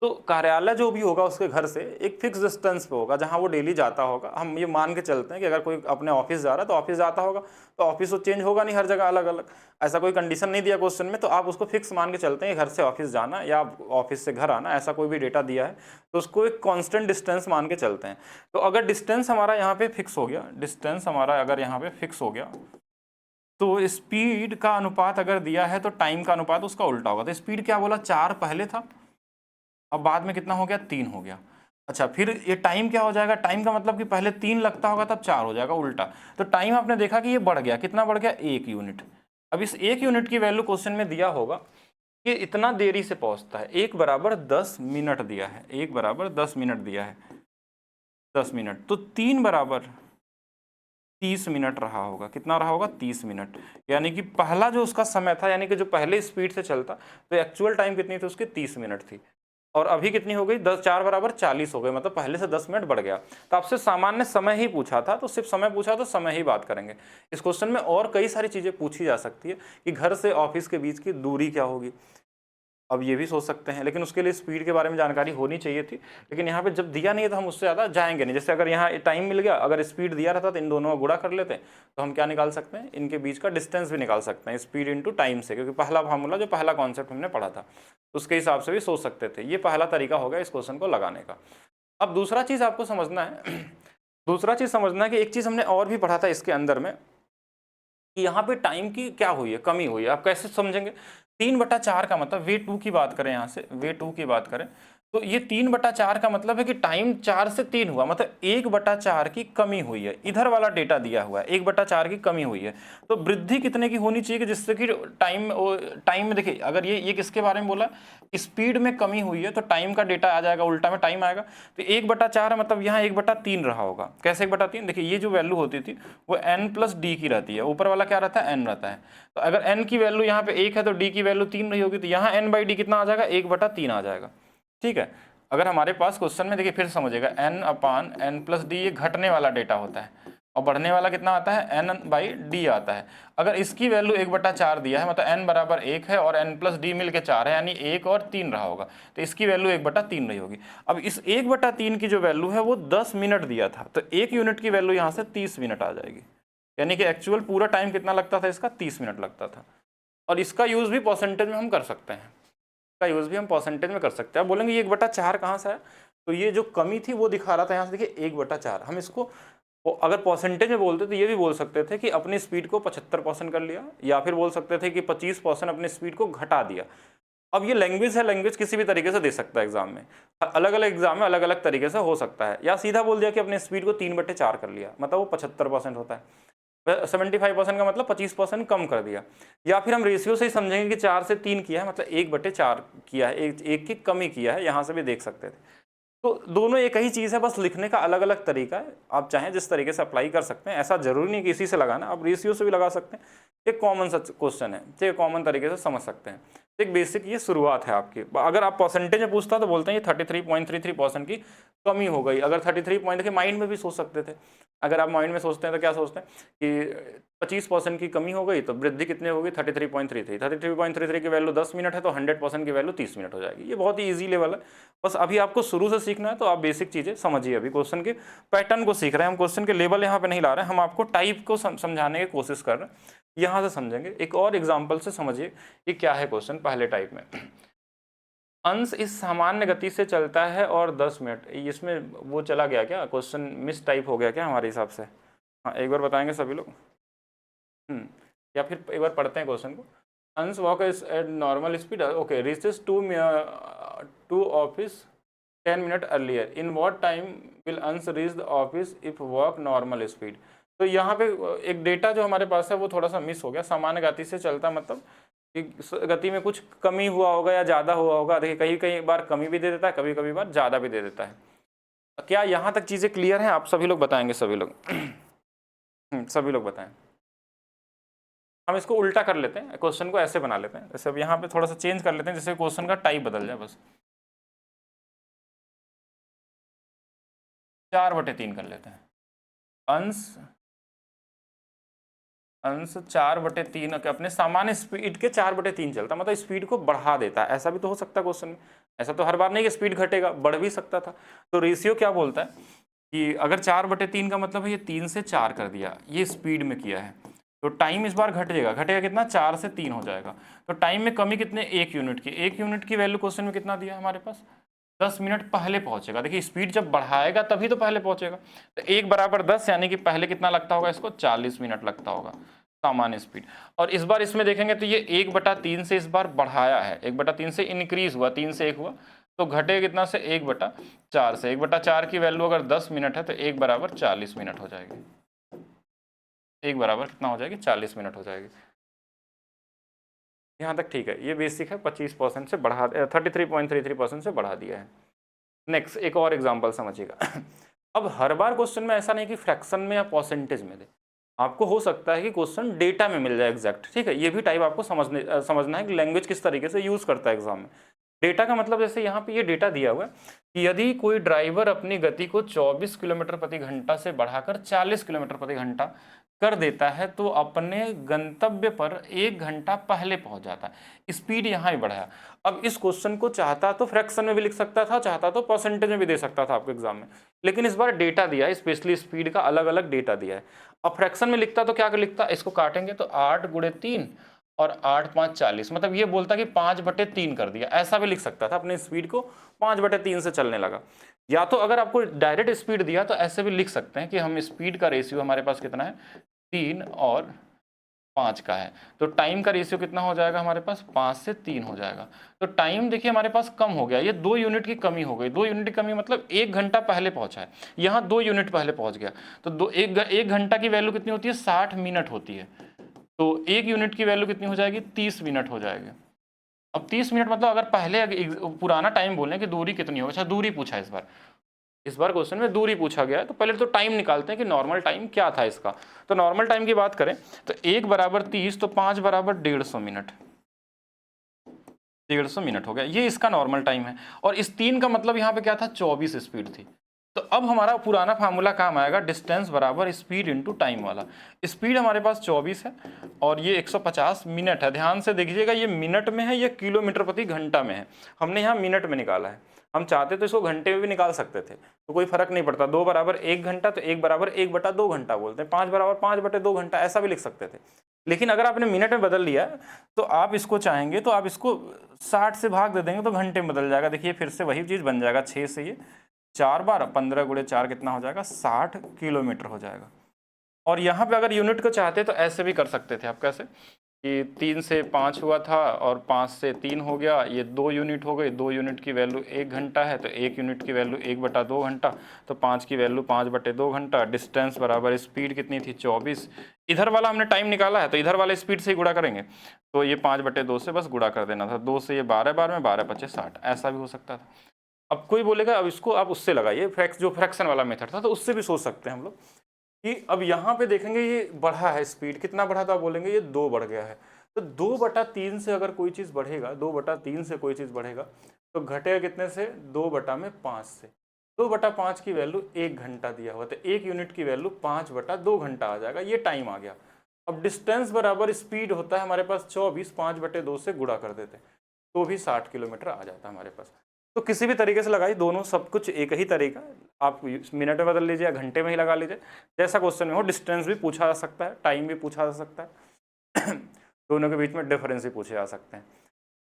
तो कार्यालय जो भी होगा उसके घर से एक फिक्स डिस्टेंस पे होगा जहाँ वो डेली जाता होगा। हम ये मान के चलते हैं कि अगर कोई अपने ऑफिस जा रहा है तो ऑफिस जाता होगा, तो ऑफिस तो चेंज होगा नहीं हर जगह अलग अलग, ऐसा कोई कंडीशन नहीं दिया क्वेश्चन में। तो आप उसको फिक्स मान के चलते हैं घर से ऑफिस जाना या ऑफिस से घर आना, ऐसा कोई भी डेटा दिया है तो उसको एक कॉन्स्टेंट डिस्टेंस मान के चलते हैं। तो अगर डिस्टेंस हमारा यहाँ पे फिक्स हो गया, डिस्टेंस हमारा अगर यहाँ पे फिक्स हो गया, तो स्पीड का अनुपात अगर दिया है तो टाइम का अनुपात उसका उल्टा होगा। तो स्पीड क्या बोला, 4 पहले था, अब बाद में कितना हो गया, 3 हो गया। अच्छा, फिर ये टाइम क्या हो जाएगा, टाइम का मतलब कि पहले 3 लगता होगा तब 4 हो जाएगा, उल्टा। तो टाइम आपने देखा कि ये बढ़ गया, कितना बढ़ गया, 1 यूनिट। अब इस 1 यूनिट की वैल्यू क्वेश्चन में दिया होगा कि इतना देरी से पहुंचता है। 1 बराबर 10 मिनट दिया है, 1 बराबर 10 मिनट दिया है, 10 मिनट। तो 3 बराबर 30 मिनट रहा होगा, कितना रहा होगा, 30 मिनट। यानी कि पहला जो उसका समय था, यानी कि जो पहले स्पीड से चलता, तो एक्चुअल टाइम कितनी थी उसकी, 30 मिनट थी। और अभी कितनी हो गई, 4 बराबर 40 हो गए, मतलब पहले से 10 मिनट बढ़ गया। तो आपसे सामान्य समय ही पूछा था, तो सिर्फ समय पूछा तो समय ही बात करेंगे। इस क्वेश्चन में और कई सारी चीज़ें पूछी जा सकती है कि घर से ऑफिस के बीच की दूरी क्या होगी, अब ये भी सोच सकते हैं, लेकिन उसके लिए स्पीड के बारे में जानकारी होनी चाहिए थी। लेकिन यहाँ पे जब दिया नहीं है तो हम उससे ज़्यादा जाएंगे नहीं। जैसे अगर यहाँ टाइम मिल गया, अगर स्पीड दिया रहता तो इन दोनों का गुणा कर लेते, तो हम क्या निकाल सकते हैं, इनके बीच का डिस्टेंस भी निकाल सकते हैं, स्पीड इंटू टाइम से, क्योंकि पहला फार्मूला जो पहला कॉन्सेप्ट हमने पढ़ा था उसके हिसाब से भी सोच सकते थे। ये पहला तरीका होगा इस क्वेश्चन को लगाने का। अब दूसरा चीज़ आपको समझना है, दूसरा चीज़ समझना है कि एक चीज़ हमने और भी पढ़ा था इसके अंदर में कि यहाँ पे टाइम की क्या हुई है, कमी हुई है। आप कैसे समझेंगे, 3/4 का मतलब वे टू की बात करें, यहाँ से वे टू की बात करें तो ये 3/4 का मतलब है कि टाइम 4 से 3 हुआ, मतलब 1/4 की कमी हुई है। इधर वाला डेटा दिया हुआ है 1/4 की कमी हुई है, तो वृद्धि कितने की होनी चाहिए कि जिससे कि टाइम में देखिए, अगर ये किसके बारे में बोला, स्पीड में कमी हुई है, तो टाइम का डेटा आ जाएगा, उल्टा में टाइम आएगा। तो 1/4 मतलब यहाँ 1/3 रहा होगा। कैसे 1/3, देखिए ये जो वैल्यू होती थी वो n+d की रहती है, ऊपर वाला क्या रहता है, n रहता है। तो अगर n की वैल्यू यहाँ पे 1 है तो d की वैल्यू 3 रही होगी, तो यहाँ n/d कितना आ जाएगा, 1/3 आ जाएगा। ठीक है, अगर हमारे पास क्वेश्चन में देखिए फिर समझिएगा n/n+d ये घटने वाला डेटा होता है, और बढ़ने वाला कितना आता है, n/d आता है। अगर इसकी वैल्यू 1/4 दिया है, मतलब n बराबर 1 है और n प्लस d मिल के 4 है, यानी 1 और 3 रहा होगा, तो इसकी वैल्यू 1/3 रही होगी। अब इस 1/3 की जो वैल्यू है वो 10 मिनट दिया था, तो 1 यूनिट की वैल्यू यहाँ से 30 मिनट आ जाएगी, यानी कि एक्चुअल पूरा टाइम कितना लगता था इसका, 30 मिनट लगता था। और इसका यूज़ भी परसेंटेज में हम कर सकते हैं, इसका यूज़ भी हम परसेंटेज में कर सकते हैं। आप बोलेंगे ये 1/4 कहाँ से है, तो ये जो कमी थी वो दिखा रहा था यहाँ से, देखिए 1/4। हम इसको अगर परसेंटेज में बोलते तो ये भी बोल सकते थे कि अपनी स्पीड को 75% कर लिया, या फिर बोल सकते थे कि 25% अपनी स्पीड को घटा दिया। अब ये लैंग्वेज है, लैंग्वेज किसी भी तरीके से दे सकता है एग्जाम में, अलग अलग एग्जाम में अलग अलग तरीके से हो सकता है। या सीधा बोल दिया कि अपनी स्पीड को 3/4 कर लिया, मतलब वो 75% होता है। 75% का मतलब 25% कम कर दिया। या फिर हम रेशियो से ही समझेंगे कि 4 से 3 किया है, मतलब 1/4 किया है, एक की कमी किया है, यहाँ से भी देख सकते थे। तो दोनों एक ही चीज़ है, बस लिखने का अलग अलग तरीका है। आप चाहें जिस तरीके से अप्लाई कर सकते हैं, ऐसा जरूरी नहीं कि इसी से लगाना, आप रेशियो से भी लगा सकते हैं। एक कॉमन सा क्वेश्चन है, तो ये कॉमन तरीके से समझ सकते हैं। एक बेसिक ये शुरुआत है आपकी। अगर आप परसेंटेज में पूछता तो बोलते हैं ये 33.33% की कमी हो गई। अगर 33 पॉइंट के माइंड में भी सोच सकते थे। अगर आप माइंड में सोचते हैं तो क्या सोचते हैं कि 25% की कमी हो गई, तो वृद्धि कितने होगी, 33.33। 33.33 की वैल्यू 10 मिनट है, तो 100% की वैल्यू 30 मिनट हो जाएगी। ये बहुत ही ईजी लेवल है, बस अभी आपको शुरू से सीखना है, तो आप बेसिक चीज़ें समझिए। अभी क्वेश्चन के पैटर्न को सीख रहे हैं हम, क्वेश्चन के लेवल यहाँ पे नहीं ला रहे हैं हम, आपको टाइप को समझाने की कोशिश कर रहे हैं। यहाँ से समझेंगे, एक और एग्जाम्पल से समझिए कि क्या है क्वेश्चन पहले टाइप में। अंश इस सामान्य गति से चलता है और 10 मिनट, इसमें वो चला गया क्या, क्वेश्चन मिस टाइप हो गया क्या हमारे हिसाब से? हाँ, एक बार बताएंगे सभी लोग। या फिर एक बार पढ़ते हैं क्वेश्चन को। Ansh walk at normal speed, okay, reaches to office 10 minute earlier, in what time will Ansh reach the office if walk normal speed. तो यहाँ पे एक डेटा जो हमारे पास है वो थोड़ा सा मिस हो गया। सामान्य गति से चलता मतलब कि गति में कुछ कमी हुआ होगा या ज़्यादा हुआ होगा। देखिए कई कई बार कमी भी दे देता है, कभी कभी बार ज़्यादा भी दे देता है। क्या यहाँ तक चीज़ें क्लियर हैं? आप सभी लोग बताएंगे, सभी लोग सभी लोग बताएं। हम इसको उल्टा कर लेते हैं, क्वेश्चन को ऐसे बना लेते हैं, जैसे अब यहाँ पे थोड़ा सा चेंज कर लेते हैं, जैसे क्वेश्चन का टाइप बदल जाए बस। 4/3 कर लेते हैं। अंश 4/3 अपने सामान्य स्पीड के 4/3 चलता, मतलब स्पीड को बढ़ा देता है। ऐसा भी तो हो सकता है क्वेश्चन में, ऐसा तो हर बार नहीं कि स्पीड घटेगा, बढ़ भी सकता था। तो रेशियो क्या बोलता है कि अगर 4/3 का मतलब है ये 3 से 4 कर दिया, ये स्पीड में किया है, तो टाइम इस बार घटेगा कितना, 4 से 3 हो जाएगा। तो टाइम में कमी कितने, 1 यूनिट की। 1 यूनिट की वैल्यू क्वेश्चन में कितना दिया हमारे पास, 10 मिनट पहले पहुंचेगा। देखिए स्पीड जब बढ़ाएगा तभी तो पहले पहुंचेगा, तो 1/10 यानी कि पहले कितना लगता होगा इसको, 40 मिनट लगता होगा सामान्य स्पीड। और इस बार इसमें देखेंगे तो ये 1/3 से इस बार बढ़ाया है, 1/3 से इंक्रीज हुआ, 3 से 1 हुआ, तो घटे कितना से, 1/4 से। 1/4 की वैल्यू अगर 10 मिनट है तो 1/40 मिनट हो जाएगी। 1 कितना हो जाएगी, 40 मिनट हो जाएगी। यहाँ तक ठीक है, ये बेसिक है। 25% से बढ़ा, 33.33% से बढ़ा दिया है। नेक्स्ट एक और एग्जांपल समझिएगा। अब हर बार क्वेश्चन में ऐसा नहीं कि फ्रैक्शन में या परसेंटेज में दे, आपको हो सकता है कि क्वेश्चन डेटा में मिल जाए एग्जैक्ट, ठीक है। ये भी टाइप आपको समझना है कि लैंग्वेज किस तरीके से यूज़ करता है एग्जाम में। डेटा का मतलब जैसे यहाँ पे ये डेटा दिया हुआ है कि यदि कोई ड्राइवर अपनी गति को 24 किलोमीटर प्रति घंटा से बढ़ाकर 40 किलोमीटर प्रति घंटा कर देता है तो अपने गंतव्य पर 1 घंटा पहले पहुंच जाता है। स्पीड यहाँ ही बढ़ाया। अब इस क्वेश्चन को चाहता तो फ्रैक्शन में भी लिख सकता था, चाहता तो परसेंटेज में भी दे सकता था आपको एग्जाम में, लेकिन इस बार डेटा दिया है, स्पेशली स्पीड का अलग अलग डेटा दिया है। अब फ्रैक्शन में लिखता तो क्या लिखता, इसको काटेंगे तो 8 × 3 और 8 × 5 = 40, मतलब ये बोलता कि 5/3 कर दिया, ऐसा भी लिख सकता था। अपनी स्पीड को 5/3 से चलने लगा। या तो अगर आपको डायरेक्ट स्पीड दिया तो ऐसे भी लिख सकते हैं कि हम स्पीड का रेशियो हमारे पास कितना है, 3 और 5 का है, तो टाइम का रेशियो कितना हो जाएगा हमारे पास, 5 से 3 हो जाएगा। तो टाइम देखिए हमारे पास कम हो गया, ये 2 यूनिट की कमी हो गई। 2 यूनिट की कमी मतलब 1 घंटा पहले पहुंचा है, यहाँ 2 यूनिट पहले पहुंच गया। तो 1 घंटा की वैल्यू कितनी होती है, 60 मिनट होती है, तो 1 यूनिट की वैल्यू कितनी हो जाएगी, 30 मिनट हो जाएगी। अब 30 मिनट मतलब अगर पहले पुराना टाइम बोलें कि दूरी कितनी होगी, अच्छा दूरी पूछा है इस बार क्वेश्चन में दूरी पूछा गया है, तो पहले तो टाइम निकालते हैं कि नॉर्मल टाइम क्या था इसका। तो नॉर्मल टाइम की बात करें तो 1 = 30, तो 5 = 150 मिनट, 150 मिनट हो गया, ये इसका नॉर्मल टाइम है। और इस 3 का मतलब यहाँ पे क्या था, 24 स्पीड थी। तो अब हमारा पुराना फार्मूला काम आएगा, डिस्टेंस बराबर स्पीड इनटू टाइम वाला। स्पीड हमारे पास 24 है और ये 150 मिनट है। ध्यान से देखिएगा, ये मिनट में है, ये किलोमीटर प्रति घंटा में है। हमने यहाँ मिनट में निकाला है, हम चाहते तो इसको घंटे में भी निकाल सकते थे, तो कोई फर्क नहीं पड़ता। 2 बराबर 1 घंटा तो 1 बराबर 1/2 घंटा बोलते हैं, 5 बराबर 5/2 घंटा ऐसा भी लिख सकते थे। लेकिन अगर आपने मिनट में बदल लिया तो आप इसको चाहेंगे तो आप इसको 60 से भाग दे देंगे तो घंटे में बदल जाएगा। देखिए फिर से वही चीज़ बन जाएगा, 6 से ये 4 बार 15 × 4 कितना हो जाएगा, 60 किलोमीटर हो जाएगा। और यहाँ पे अगर यूनिट को चाहते तो ऐसे भी कर सकते थे आप। कैसे कि 3 से 5 हुआ था और 5 से 3 हो गया, ये 2 यूनिट हो गई। 2 यूनिट की वैल्यू 1 घंटा है तो 1 यूनिट की वैल्यू 1/2 घंटा, तो 5 की वैल्यू 5/2 घंटा। डिस्टेंस बराबर स्पीड कितनी थी, 24। इधर वाला हमने टाइम निकाला है तो इधर वाले स्पीड से ही गुणा करेंगे, तो ये 5/2 से बस गुणा कर देना था। 2 से ये 12 बार में 12×5 = 60, ऐसा भी हो सकता था। अब कोई बोलेगा अब इसको आप उससे लगाइए, जो फ्रैक्शन वाला मेथड था, तो उससे भी सोच सकते हैं हम लोग कि अब यहाँ पे देखेंगे ये बढ़ा है स्पीड, कितना बढ़ा था, बोलेंगे ये 2 बढ़ गया है। तो 2/3 से अगर कोई चीज़ बढ़ेगा, 2/3 से कोई चीज़ बढ़ेगा तो घटेगा कितने से, 2/5 से। 2/5 की वैल्यू 1 घंटा दिया हुआ, तो 1 यूनिट की वैल्यू 5/2 घंटा आ जाएगा, ये टाइम आ गया। अब डिस्टेंस बराबर स्पीड होता है हमारे पास 24, 5/2 से गुणा कर देते तो भी 60 किलोमीटर आ जाता है हमारे पास। तो किसी भी तरीके से लगाइए, दोनों सब कुछ एक ही तरीका, आप मिनट में बदल लीजिए या घंटे में ही लगा लीजिए, जैसा क्वेश्चन में हो। डिस्टेंस भी पूछा जा सकता है, टाइम भी पूछा जा सकता है दोनों के बीच में डिफरेंस भी पूछे जा सकते हैं।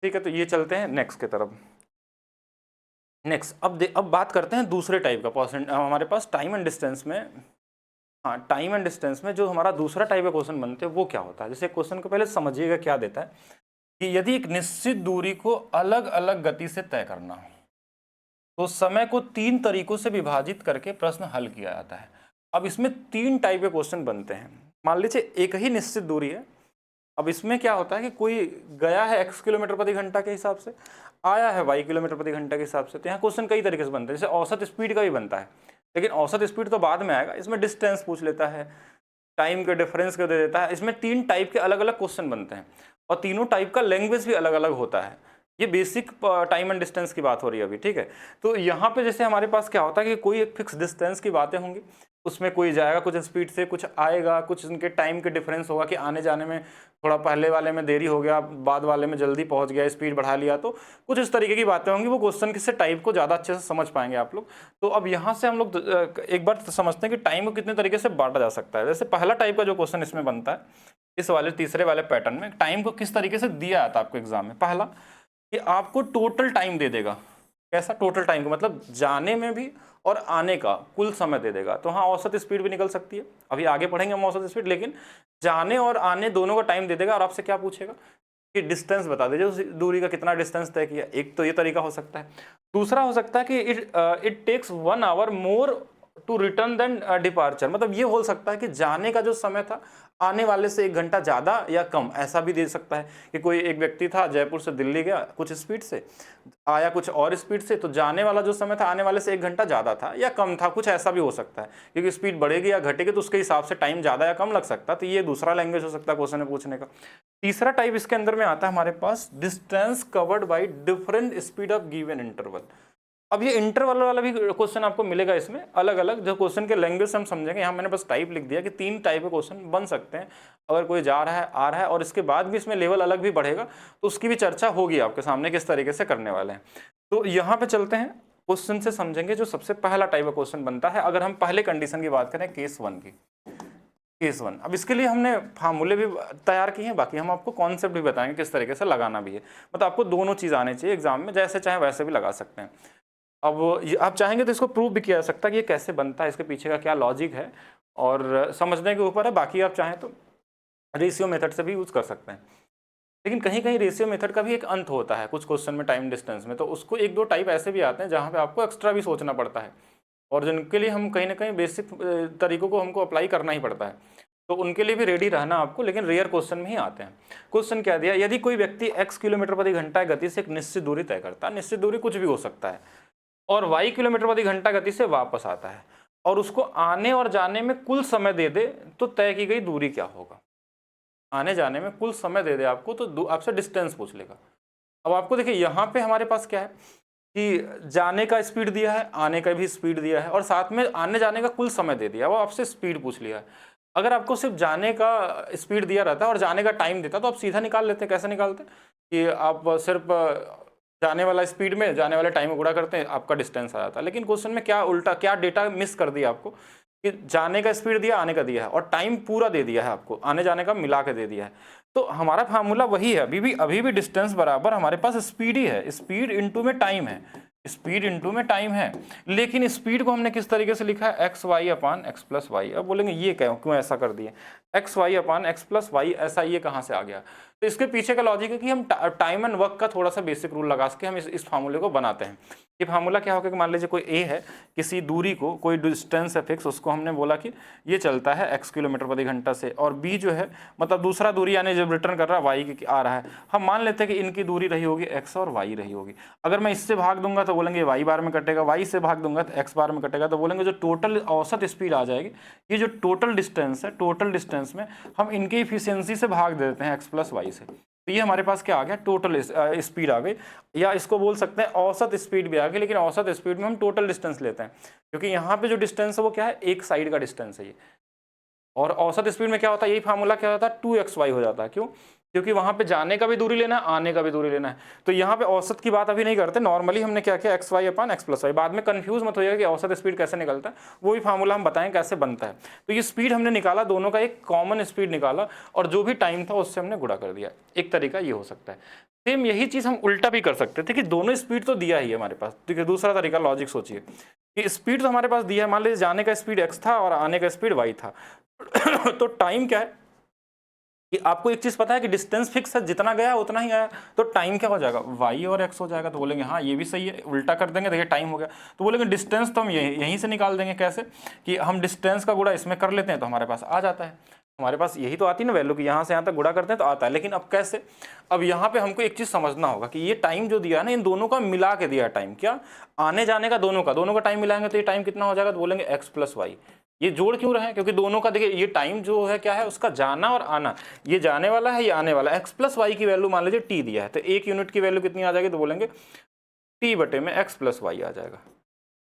ठीक है, तो ये चलते हैं नेक्स्ट की तरफ। नेक्स्ट अब बात करते हैं दूसरे टाइप का परसेंट हमारे पास टाइम एंड डिस्टेंस में। हाँ, टाइम एंड डिस्टेंस में जो हमारा दूसरा टाइप का क्वेश्चन बनते हैं वो क्या होता है। जैसे क्वेश्चन को पहले समझिएगा क्या देता है कि यदि एक निश्चित दूरी को अलग अलग गति से तय करना हो तो समय को 3 तरीकों से विभाजित करके प्रश्न हल किया जाता है। अब इसमें 3 टाइप के क्वेश्चन बनते हैं। मान लीजिए एक ही निश्चित दूरी है, अब इसमें क्या होता है कि कोई गया है x किलोमीटर प्रति घंटा के हिसाब से, आया है y किलोमीटर प्रति घंटा के हिसाब से। तो यहाँ क्वेश्चन कई तरीके से बनते हैं, जैसे औसत स्पीड का भी बनता है, लेकिन औसत स्पीड तो बाद में आएगा। इसमें डिस्टेंस पूछ लेता है, टाइम के डिफरेंस को दे देता है। इसमें 3 टाइप के अलग अलग क्वेश्चन बनते हैं और तीनों टाइप का लैंग्वेज भी अलग अलग होता है। ये बेसिक टाइम एंड डिस्टेंस की बात हो रही है अभी, ठीक है। तो यहाँ पे जैसे हमारे पास क्या होता है कि कोई एक फिक्स डिस्टेंस की बातें होंगी, उसमें कोई जाएगा कुछ स्पीड से, कुछ आएगा, कुछ उनके टाइम के डिफरेंस होगा कि आने जाने में थोड़ा पहले वाले में देरी हो गया, बाद वाले में जल्दी पहुंच गया, स्पीड बढ़ा लिया, तो कुछ इस तरीके की बातें होंगी। वो क्वेश्चन किससे टाइप को ज़्यादा अच्छे से समझ पाएंगे आप लोग। तो अब यहाँ से हम लोग एक बार समझते हैं कि टाइम को कितने तरीके से बांटा जा सकता है। जैसे पहला टाइप का जो क्वेश्चन इसमें बनता है, इस वाले तीसरे वाले पैटर्न में टाइम को किस तरीके से दिया जाता है आपको एग्जाम में। पहला कि आपको टोटल टाइम दे देगा। कैसा टोटल टाइम का मतलब, जाने में भी और आने का कुल समय दे देगा। तो हाँ, औसत स्पीड भी निकल सकती है, अभी आगे पढ़ेंगे हम औसत स्पीड, लेकिन जाने और आने दोनों का टाइम दे देगा। और आपसे क्या पूछेगा कि डिस्टेंस बता दीजिए, उस दूरी का कितना डिस्टेंस तय किया। एक तो ये तरीका हो सकता है। दूसरा हो सकता है कि it takes 1 hour more to return than departure. मतलब ये हो सकता है कि जाने का जो समय था आने वाले से 1 घंटा ज़्यादा या कम, ऐसा भी दे सकता है कि कोई एक व्यक्ति था जयपुर से दिल्ली गया कुछ स्पीड से, आया कुछ और स्पीड से, तो जाने वाला जो समय था आने वाले से 1 घंटा ज़्यादा था या कम था, कुछ ऐसा भी हो सकता है। क्योंकि स्पीड बढ़ेगी या घटेगी तो उसके हिसाब से टाइम ज़्यादा या कम लग सकता है। तो ये दूसरा लैंग्वेज हो सकता है क्वेश्चन में पूछने का। तीसरा टाइप इसके अंदर में आता है हमारे पास, distance covered by different speed of given interval. अब ये इंटरवल वाला भी क्वेश्चन आपको मिलेगा इसमें अलग अलग, जो क्वेश्चन के लैंग्वेज से हम समझेंगे। यहाँ मैंने बस टाइप लिख दिया कि 3 टाइप के क्वेश्चन बन सकते हैं अगर कोई जा रहा है आ रहा है, और इसके बाद भी इसमें लेवल अलग भी बढ़ेगा तो उसकी भी चर्चा होगी आपके सामने किस तरीके से करने वाले हैं। तो यहाँ पे चलते हैं, क्वेश्चन से समझेंगे। जो सबसे पहला टाइप का क्वेश्चन बनता है, अगर हम पहले कंडीशन की बात करें, केस 1 की, केस 1। अब इसके लिए हमने फार्मूले भी तैयार किए हैं, बाकी हम आपको कॉन्सेप्ट भी बताएंगे किस तरीके से लगाना भी है। मतलब आपको दोनों चीज़ आनी चाहिए एग्जाम में, जैसे चाहे वैसे भी लगा सकते हैं। अब आप चाहेंगे तो इसको प्रूव भी किया जा सकता है कि ये कैसे बनता है, इसके पीछे का क्या लॉजिक है, और समझने के ऊपर है। बाकी आप चाहें तो रेशियो मेथड से भी यूज़ कर सकते हैं, लेकिन कहीं कहीं रेशियो मेथड का भी एक अंत होता है कुछ क्वेश्चन में टाइम डिस्टेंस में। तो उसको 1-2 टाइप ऐसे भी आते हैं जहाँ पे आपको एक्स्ट्रा भी सोचना पड़ता है, और जिनके लिए हम कहीं ना कहीं बेसिक तरीकों को हमको अप्लाई करना ही पड़ता है, तो उनके लिए भी रेडी रहना आपको, लेकिन रेयर क्वेश्चन में ही आते हैं। क्वेश्चन क्या दिया, यदि कोई व्यक्ति x किलोमीटर प्रति घंटा गति से एक निश्चित दूरी तय करता है, निश्चित दूरी कुछ भी हो सकता है, और y किलोमीटर प्रति घंटा गति से वापस आता है, और उसको आने और जाने में कुल समय दे दे, तो तय की गई दूरी क्या होगा। आने जाने में कुल समय दे दे आपको, तो आपसे डिस्टेंस पूछ लेगा। अब आपको देखिए यहाँ पे हमारे पास क्या है कि जाने का स्पीड दिया है, आने का भी स्पीड दिया है और साथ में आने जाने का कुल समय दे दिया, वो आपसे स्पीड पूछ लिया है। अगर आपको सिर्फ जाने का स्पीड दिया रहता और जाने का टाइम देता तो आप सीधा निकाल लेते। कैसे निकालते कि आप सिर्फ जाने वाला स्पीड में जाने वाले टाइम में गुणा करते हैं, आपका डिस्टेंस आ जाता। लेकिन क्वेश्चन में क्या उल्टा, क्या डेटा मिस कर दिया आपको कि जाने का स्पीड दिया, आने का दिया है और टाइम पूरा दे दिया है आपको, आने जाने का मिला के दे दिया है। तो हमारा फार्मूला वही है, अभी भी डिस्टेंस बराबर हमारे पास स्पीड ही है, स्पीड इनटू में टाइम है, स्पीड इनटू में टाइम है। लेकिन स्पीड को हमने किस तरीके से लिखा है, एक्स वाई अपान एक्स प्लस वाई। अब बोलेंगे ये क्यों ऐसा कर दिए, एक्स वाई अपान एक्स प्लस वाई, ऐसा ये कहाँ से आ गया। तो इसके पीछे का लॉजिक है कि हम टाइम एंड वर्क का थोड़ा सा बेसिक रूल लगा के हम इस फार्मूले को बनाते हैं। ये फार्मूला क्या होगा कि मान लीजिए कोई ए है, किसी दूरी को, कोई डिस्टेंस है फिक्स, उसको हमने बोला कि ये चलता है x किलोमीटर प्रति घंटा से, और b जो है मतलब दूसरा दूरी यानी जब रिटर्न कर रहा है y आ रहा है, हम मान लेते हैं कि इनकी दूरी रही होगी x और y रही होगी। अगर मैं इससे भाग दूंगा तो बोलेंगे y बार में कटेगा, y से भाग दूंगा तो x बार में कटेगा, तो बोलेंगे जो टोटल औसत स्पीड आ जाएगी, ये जो टोटल डिस्टेंस है, टोटल डिस्टेंस में हम इनकी इफिशियंसी से भाग दे देते हैं x प्लस वाई से। तो ये हमारे पास क्या आ गया, टोटल स्पीड आ गई, या इसको बोल सकते हैं औसत स्पीड भी आ गई। लेकिन औसत स्पीड में हम टोटल डिस्टेंस लेते हैं, क्योंकि यहाँ पे जो डिस्टेंस है वो क्या है, एक साइड का डिस्टेंस है ये। और औसत स्पीड में क्या होता है, यही फार्मूला क्या होता है, 2xy हो जाता है। क्यों, क्योंकि वहां पे जाने का भी दूरी लेना है, आने का भी दूरी लेना है। तो यहाँ पे औसत की बात अभी नहीं करते, नॉर्मली हमने क्या किया, एक्स वाई अपान एक्स प्लस वाई। बाद में कंफ्यूज मत होइएगा कि औसत स्पीड कैसे निकलता है, वो भी फार्मूला हम बताएं कैसे बनता है। तो ये स्पीड हमने निकाला, दोनों का एक कॉमन स्पीड निकाला और जो भी टाइम था उससे हमने गुणा कर दिया। एक तरीका ये हो सकता है। सेम यही चीज हम उल्टा भी कर सकते थे कि दोनों स्पीड तो दिया ही है हमारे पास। ठीक है, दूसरा तरीका लॉजिक सोचिए कि स्पीड तो हमारे पास दिया है, मान लीजिए जाने का स्पीड एक्स था और आने का स्पीड वाई था। तो टाइम क्या है कि आपको एक चीज पता है कि डिस्टेंस फिक्स है, जितना गया उतना ही आया, तो टाइम क्या हो जाएगा, y और x हो जाएगा। तो बोलेंगे हाँ ये भी सही है, उल्टा कर देंगे, देखिए टाइम हो गया। तो बोलेंगे डिस्टेंस तो हम यहीं से निकाल देंगे। कैसे कि हम डिस्टेंस का गुणा इसमें कर लेते हैं तो हमारे पास आ जाता है। हमारे पास यही तो आती है ना वैल्यू कि यहाँ से यहाँ तक गुणा करते हैं तो आता है। लेकिन अब कैसे, अब यहाँ पे हमको एक चीज समझना होगा कि ये टाइम जो दिया है ना, इन दोनों का मिला के दिया टाइम, क्या आने जाने का दोनों का टाइम मिलाएंगे तो ये टाइम कितना हो जाएगा, तो बोलेंगे एक्स प्लस वाई। ये जोड़ क्यों रहे हैं, क्योंकि दोनों का देखिए ये टाइम जो है क्या है, उसका जाना और आना, ये जाने वाला है, ये आने वाला है। एक्स प्लस वाई की वैल्यू मान लीजिए टी दिया है, तो एक यूनिट की वैल्यू कितनी आ जाएगी, तो बोलेंगे टी बटे में एक्स प्लस वाई आ जाएगा।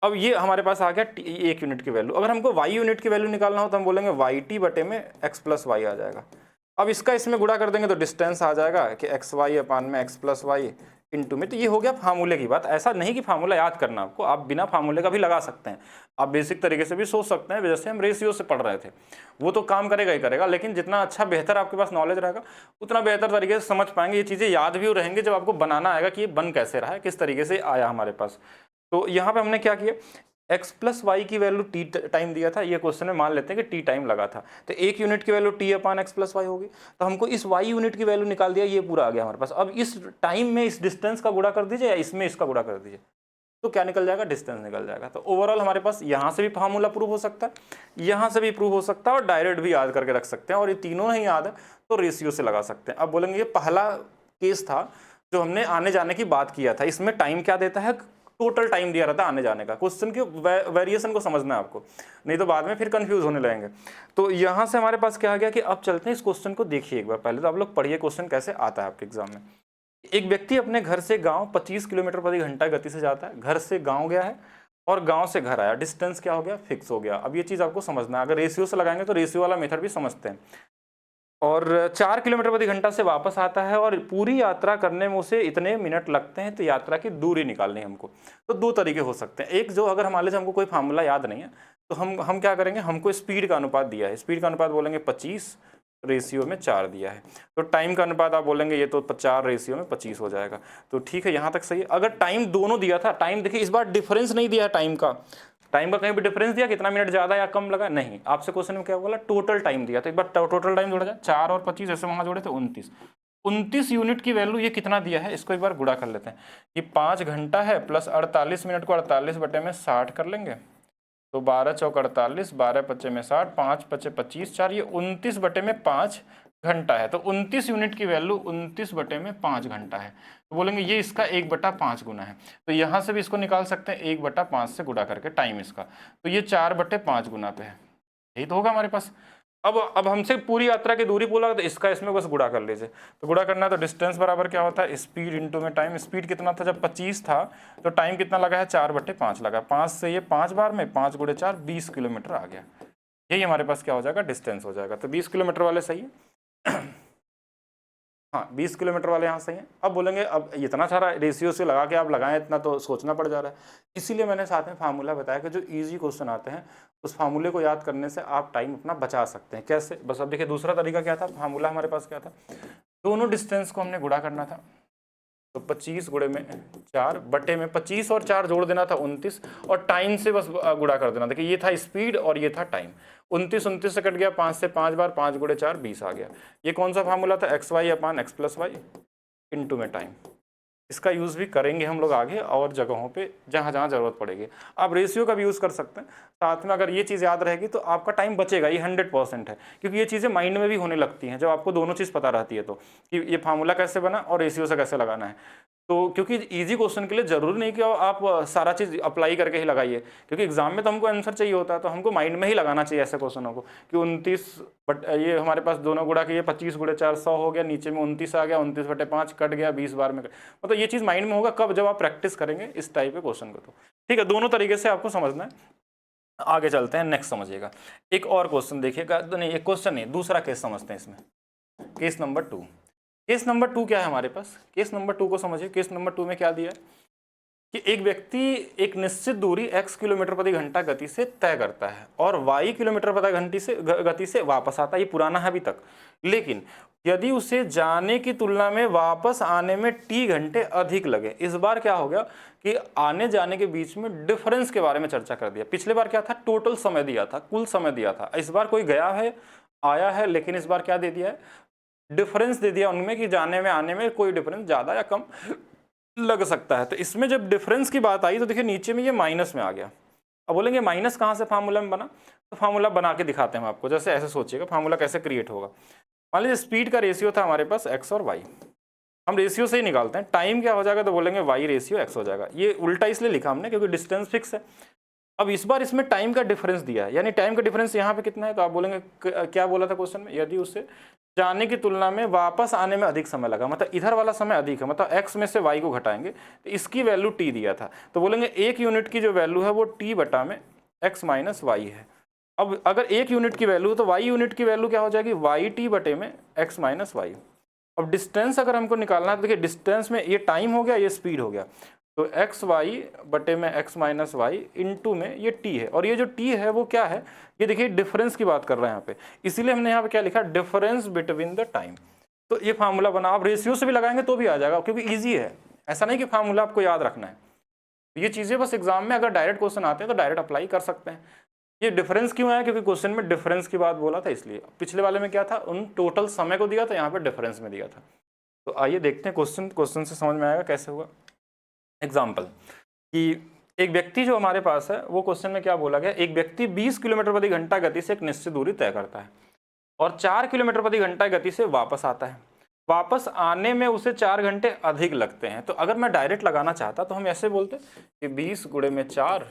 अब ये हमारे पास आ गया एक यूनिट की वैल्यू। अगर हमको वाई यूनिट की वैल्यू निकालना हो तो हम बोलेंगे वाई टी बटे में एक्स प्लस वाई आ जाएगा। अब इसका इसमें गुणा कर देंगे तो डिस्टेंस आ जाएगा कि एक्स वाई अपान में एक्स प्लस वाई इंटू में। तो ये हो गया फार्मूले की बात। ऐसा नहीं कि फार्मूला याद करना आपको, आप बिना फार्मूले का भी लगा सकते हैं, आप बेसिक तरीके से भी सोच सकते हैं, जैसे हम रेशियो से पढ़ रहे थे, वो तो काम करेगा ही करेगा। लेकिन जितना अच्छा बेहतर आपके पास नॉलेज रहेगा उतना बेहतर तरीके से समझ पाएंगे, ये चीज़ें याद भी रहेंगे जब आपको बनाना आएगा कि ये बन कैसे रहा है, किस तरीके से आया हमारे पास। तो यहाँ पे हमने क्या किया, x प्लस वाई की वैल्यू टी टाइम दिया था, ये क्वेश्चन में मान लेते हैं कि टी टाइम लगा था, तो एक यूनिट की value T upon x plus Y होगी। तो हमको इस y यूनिट की वैल्यू निकाल दिया, ये पूरा आ गया हमारे पास। अब इस टाइम में इस डिस्टेंस का गुणा कर दीजिए या इसमें इसका गुणा कर दीजिए, तो क्या निकल जाएगा, डिस्टेंस निकल जाएगा। तो ओवरऑल हमारे पास यहाँ से भी फार्मूला प्रूव हो सकता है, यहाँ से भी प्रूव हो सकता है, और डायरेक्ट भी याद करके रख सकते हैं। और ये तीनों नहीं याद है तो रेशियो से लगा सकते हैं। अब बोलेंगे ये पहला केस था जो हमने आने जाने की बात किया था, इसमें टाइम क्या देता है, टोटल टाइम दिया रहता है आने जाने का। क्वेश्चन के वेरिएशन को समझना है आपको, नहीं तो बाद में फिर कंफ्यूज होने लगेंगे। तो यहाँ से हमारे पास क्या आ गया कि अब चलते हैं इस क्वेश्चन को देखिए एक बार। पहले तो आप लोग पढ़िए क्वेश्चन कैसे आता है आपके एग्जाम में। एक व्यक्ति अपने घर से गांव 25 किलोमीटर प्रति घंटा गति से जाता है। घर से गांव गया है और गांव से घर आया, डिस्टेंस क्या हो गया, फिक्स हो गया। अब ये चीज़ आपको समझना है, अगर रेशियो से लगाएंगे तो रेशियो वाला मेथड भी समझते हैं। और 4 किलोमीटर प्रति घंटा से वापस आता है और पूरी यात्रा करने में उसे इतने मिनट लगते हैं, तो यात्रा की दूरी निकालनी है हमको। तो दो तरीके हो सकते हैं। एक जो, अगर मान लीजिए हमको कोई फार्मूला याद नहीं है तो हम क्या करेंगे, हमको स्पीड का अनुपात दिया है, स्पीड का अनुपात बोलेंगे 25 रेशियो में 4 दिया है, तो टाइम का अनुपात आप बोलेंगे ये तो 4 रेशियो में 25 हो जाएगा। तो ठीक है, यहाँ तक सही है। अगर टाइम दोनों दिया था, टाइम देखिए इस बार डिफरेंस नहीं दिया है टाइम का कहीं भी डिफरेंस दिया कितना मिनट ज्यादा या कम लगा, नहीं। आपसे क्वेश्चन में क्या बोला, टोटल टाइम दिया। तो एक बार टोटल टाइम जोड़ा जाए, 4 और 25 ऐसे वहां जोड़े थे 29 यूनिट की वैल्यू ये कितना दिया है, इसको एक बार गुणा कर लेते हैं। ये 5 घंटा है प्लस 48 मिनट को 48 बटे में 60 कर लेंगे, तो 12 चौक 48, 12 पच्चे में 60, 5 पच्चे 25, 4 ये 29 बटे में 5 घंटा है। तो 29 यूनिट की वैल्यू 29 बटे में 5 घंटा है। तो बोलेंगे ये इसका 1/5 गुना है। तो यहाँ से भी इसको निकाल सकते हैं, 1/5 से गुणा करके टाइम इसका, तो ये 4/5 गुना पे है, यही तो होगा हमारे पास। अब हमसे पूरी यात्रा की दूरी बोला तो इसका इसमें बस गुणा कर लीजिए। तो गुणा करना है तो डिस्टेंस बराबर क्या होता है, स्पीड इंटू में टाइम। स्पीड कितना था जब 25 था, तो टाइम कितना लगा है, 4/5 लगा। 5 से ये 5 बार में 5 × 4 20 किलोमीटर आ गया। यही हमारे पास क्या हो जाएगा, डिस्टेंस हो जाएगा। तो 20 किलोमीटर वाले सही है। हाँ 20 किलोमीटर वाले यहाँ सही है। अब बोलेंगे अब इतना सारा रेशियो से लगा के आप लगाएं इतना तो सोचना पड़ जा रहा है, इसीलिए मैंने साथ में फार्मूला बताया कि जो इजी क्वेश्चन आते हैं उस फार्मूले को याद करने से आप टाइम अपना बचा सकते हैं। कैसे, बस अब देखिए दूसरा तरीका क्या था, फार्मूला हमारे पास क्या था, दोनों डिस्टेंस को हमने गुणा करना था। तो 25 गुणे में 4 बटे में 25 और 4 जोड़ देना था 29, और टाइम से बस गुणा कर देना। देखिए ये था स्पीड और ये था टाइम। 29 से कट गया, 5 से 5 बार, 5 × 4 20 आ गया। ये कौन सा फार्मूला था, xy/x+y इंटू में टाइम। इसका यूज़ भी करेंगे हम लोग आगे और जगहों पे जहाँ जहाँ ज़रूरत पड़ेगी। आप रेशियो का भी यूज़ कर सकते हैं साथ में। अगर ये चीज़ याद रहेगी तो आपका टाइम बचेगा, ये 100% है, क्योंकि ये चीज़ें माइंड में भी होने लगती हैं जब आपको दोनों चीज़ पता रहती है, तो कि ये फार्मूला कैसे बना और रेशियो से कैसे लगाना है। तो क्योंकि इजी क्वेश्चन के लिए ज़रूरी नहीं कि आप सारा चीज़ अप्लाई करके ही लगाइए, क्योंकि एग्जाम में तो हमको आंसर चाहिए होता है, तो हमको माइंड में ही लगाना चाहिए ऐसे क्वेश्चनों को कि 29 बट ये हमारे पास दोनों गुणा किए 25 × 4 100 हो गया, नीचे में 29 आ गया, 29/5 कट गया, 20 बार में मतलब ये चीज़ माइंड में होगा कब, जब आप प्रैक्टिस करेंगे इस टाइप के क्वेश्चन को। तो ठीक है, दोनों तरीके से आपको समझना है। आगे चलते हैं, नेक्स्ट समझिएगा। एक और क्वेश्चन देखिएगा, तो नहीं एक क्वेश्चन नहीं, दूसरा केस समझते हैं इसमें। Case number 2। केस नंबर 2 क्या है हमारे पास, केस नंबर 2 को समझिए। केस नंबर 2 में क्या दिया है कि एक व्यक्ति एक निश्चित दूरी x किलोमीटर प्रति घंटा गति से तय करता है और y किलोमीटर प्रति घंटे गति से वापस आता है। ये पुराना है अभी तक, लेकिन यदि उसे जाने की तुलना में वापस आने में t घंटे अधिक लगे। इस बार क्या हो गया कि आने जाने के बीच में डिफरेंस के बारे में चर्चा कर दिया। पिछले बार क्या था, टोटल समय दिया था, कुल समय दिया था। इस बार कोई गया है, आया है, लेकिन इस बार क्या दे दिया है, डिफरेंस दे दिया उनमें कि जाने में आने में कोई डिफरेंस ज़्यादा या कम लग सकता है। तो इसमें जब डिफरेंस की बात आई तो देखिए नीचे में ये माइनस में आ गया। अब बोलेंगे माइनस कहाँ से फार्मूला में बना, तो फार्मूला बना के दिखाते हैं हम आपको। जैसे ऐसे सोचिएगा फार्मूला कैसे क्रिएट होगा। मान लीजिए स्पीड का रेशियो था हमारे पास x और y, हम रेशियो से ही निकालते हैं। टाइम क्या हो जाएगा, तो बोलेंगे y रेशियो x हो जाएगा। ये उल्टा इसलिए लिखा हमने क्योंकि डिस्टेंस फिक्स है। अब इस बार इसमें टाइम का डिफरेंस दिया है, यानी टाइम का डिफरेंस यहाँ पे कितना है, तो आप बोलेंगे क्या बोला था क्वेश्चन में, यदि उसे जाने की तुलना में वापस आने में अधिक समय लगा, मतलब इधर वाला समय अधिक है, मतलब x में से y को घटाएंगे तो इसकी वैल्यू t दिया था। तो बोलेंगे 1 यूनिट की जो वैल्यू है वो t बटा में x माइनस y है। अब अगर 1 यूनिट की वैल्यू तो y यूनिट की वैल्यू क्या हो जाएगी, y t बटे में x माइनस y। अब डिस्टेंस अगर हमको निकालना है तो देखिए डिस्टेंस में ये टाइम हो गया, ये स्पीड हो गया, तो एक्स वाई बटे में एक्स माइनस वाई इंटू में ये टी है। और ये जो टी है वो क्या है, ये देखिए डिफरेंस की बात कर रहे हैं यहाँ पे, इसीलिए हमने यहाँ पे क्या लिखा, डिफरेंस बिटवीन द टाइम। तो ये फार्मूला बना, आप रेशियो से भी लगाएंगे तो भी आ जाएगा क्योंकि ईजी है। ऐसा नहीं कि फार्मूला आपको याद रखना है, ये चीज़ें बस एग्जाम में अगर डायरेक्ट क्वेश्चन आते हैं तो डायरेक्ट अप्लाई कर सकते हैं। ये डिफरेंस क्यों आया, क्योंकि क्वेश्चन में डिफरेंस की बात बोला था इसलिए। पिछले वाले में क्या था, उन टोटल समय को दिया था, यहाँ पे डिफरेंस में दिया था। तो आइए देखते हैं क्वेश्चन से समझ में आएगा कैसे हुआ। एग्जाम्पल कि एक व्यक्ति जो हमारे पास है वो क्वेश्चन में क्या बोला गया, एक व्यक्ति 20 किलोमीटर प्रति घंटा गति से एक निश्चित दूरी तय करता है और 4 किलोमीटर प्रति घंटा गति से वापस आता है। वापस आने में उसे 4 घंटे अधिक लगते हैं। तो अगर मैं डायरेक्ट लगाना चाहता तो हम ऐसे बोलते कि 20 गुणे में 4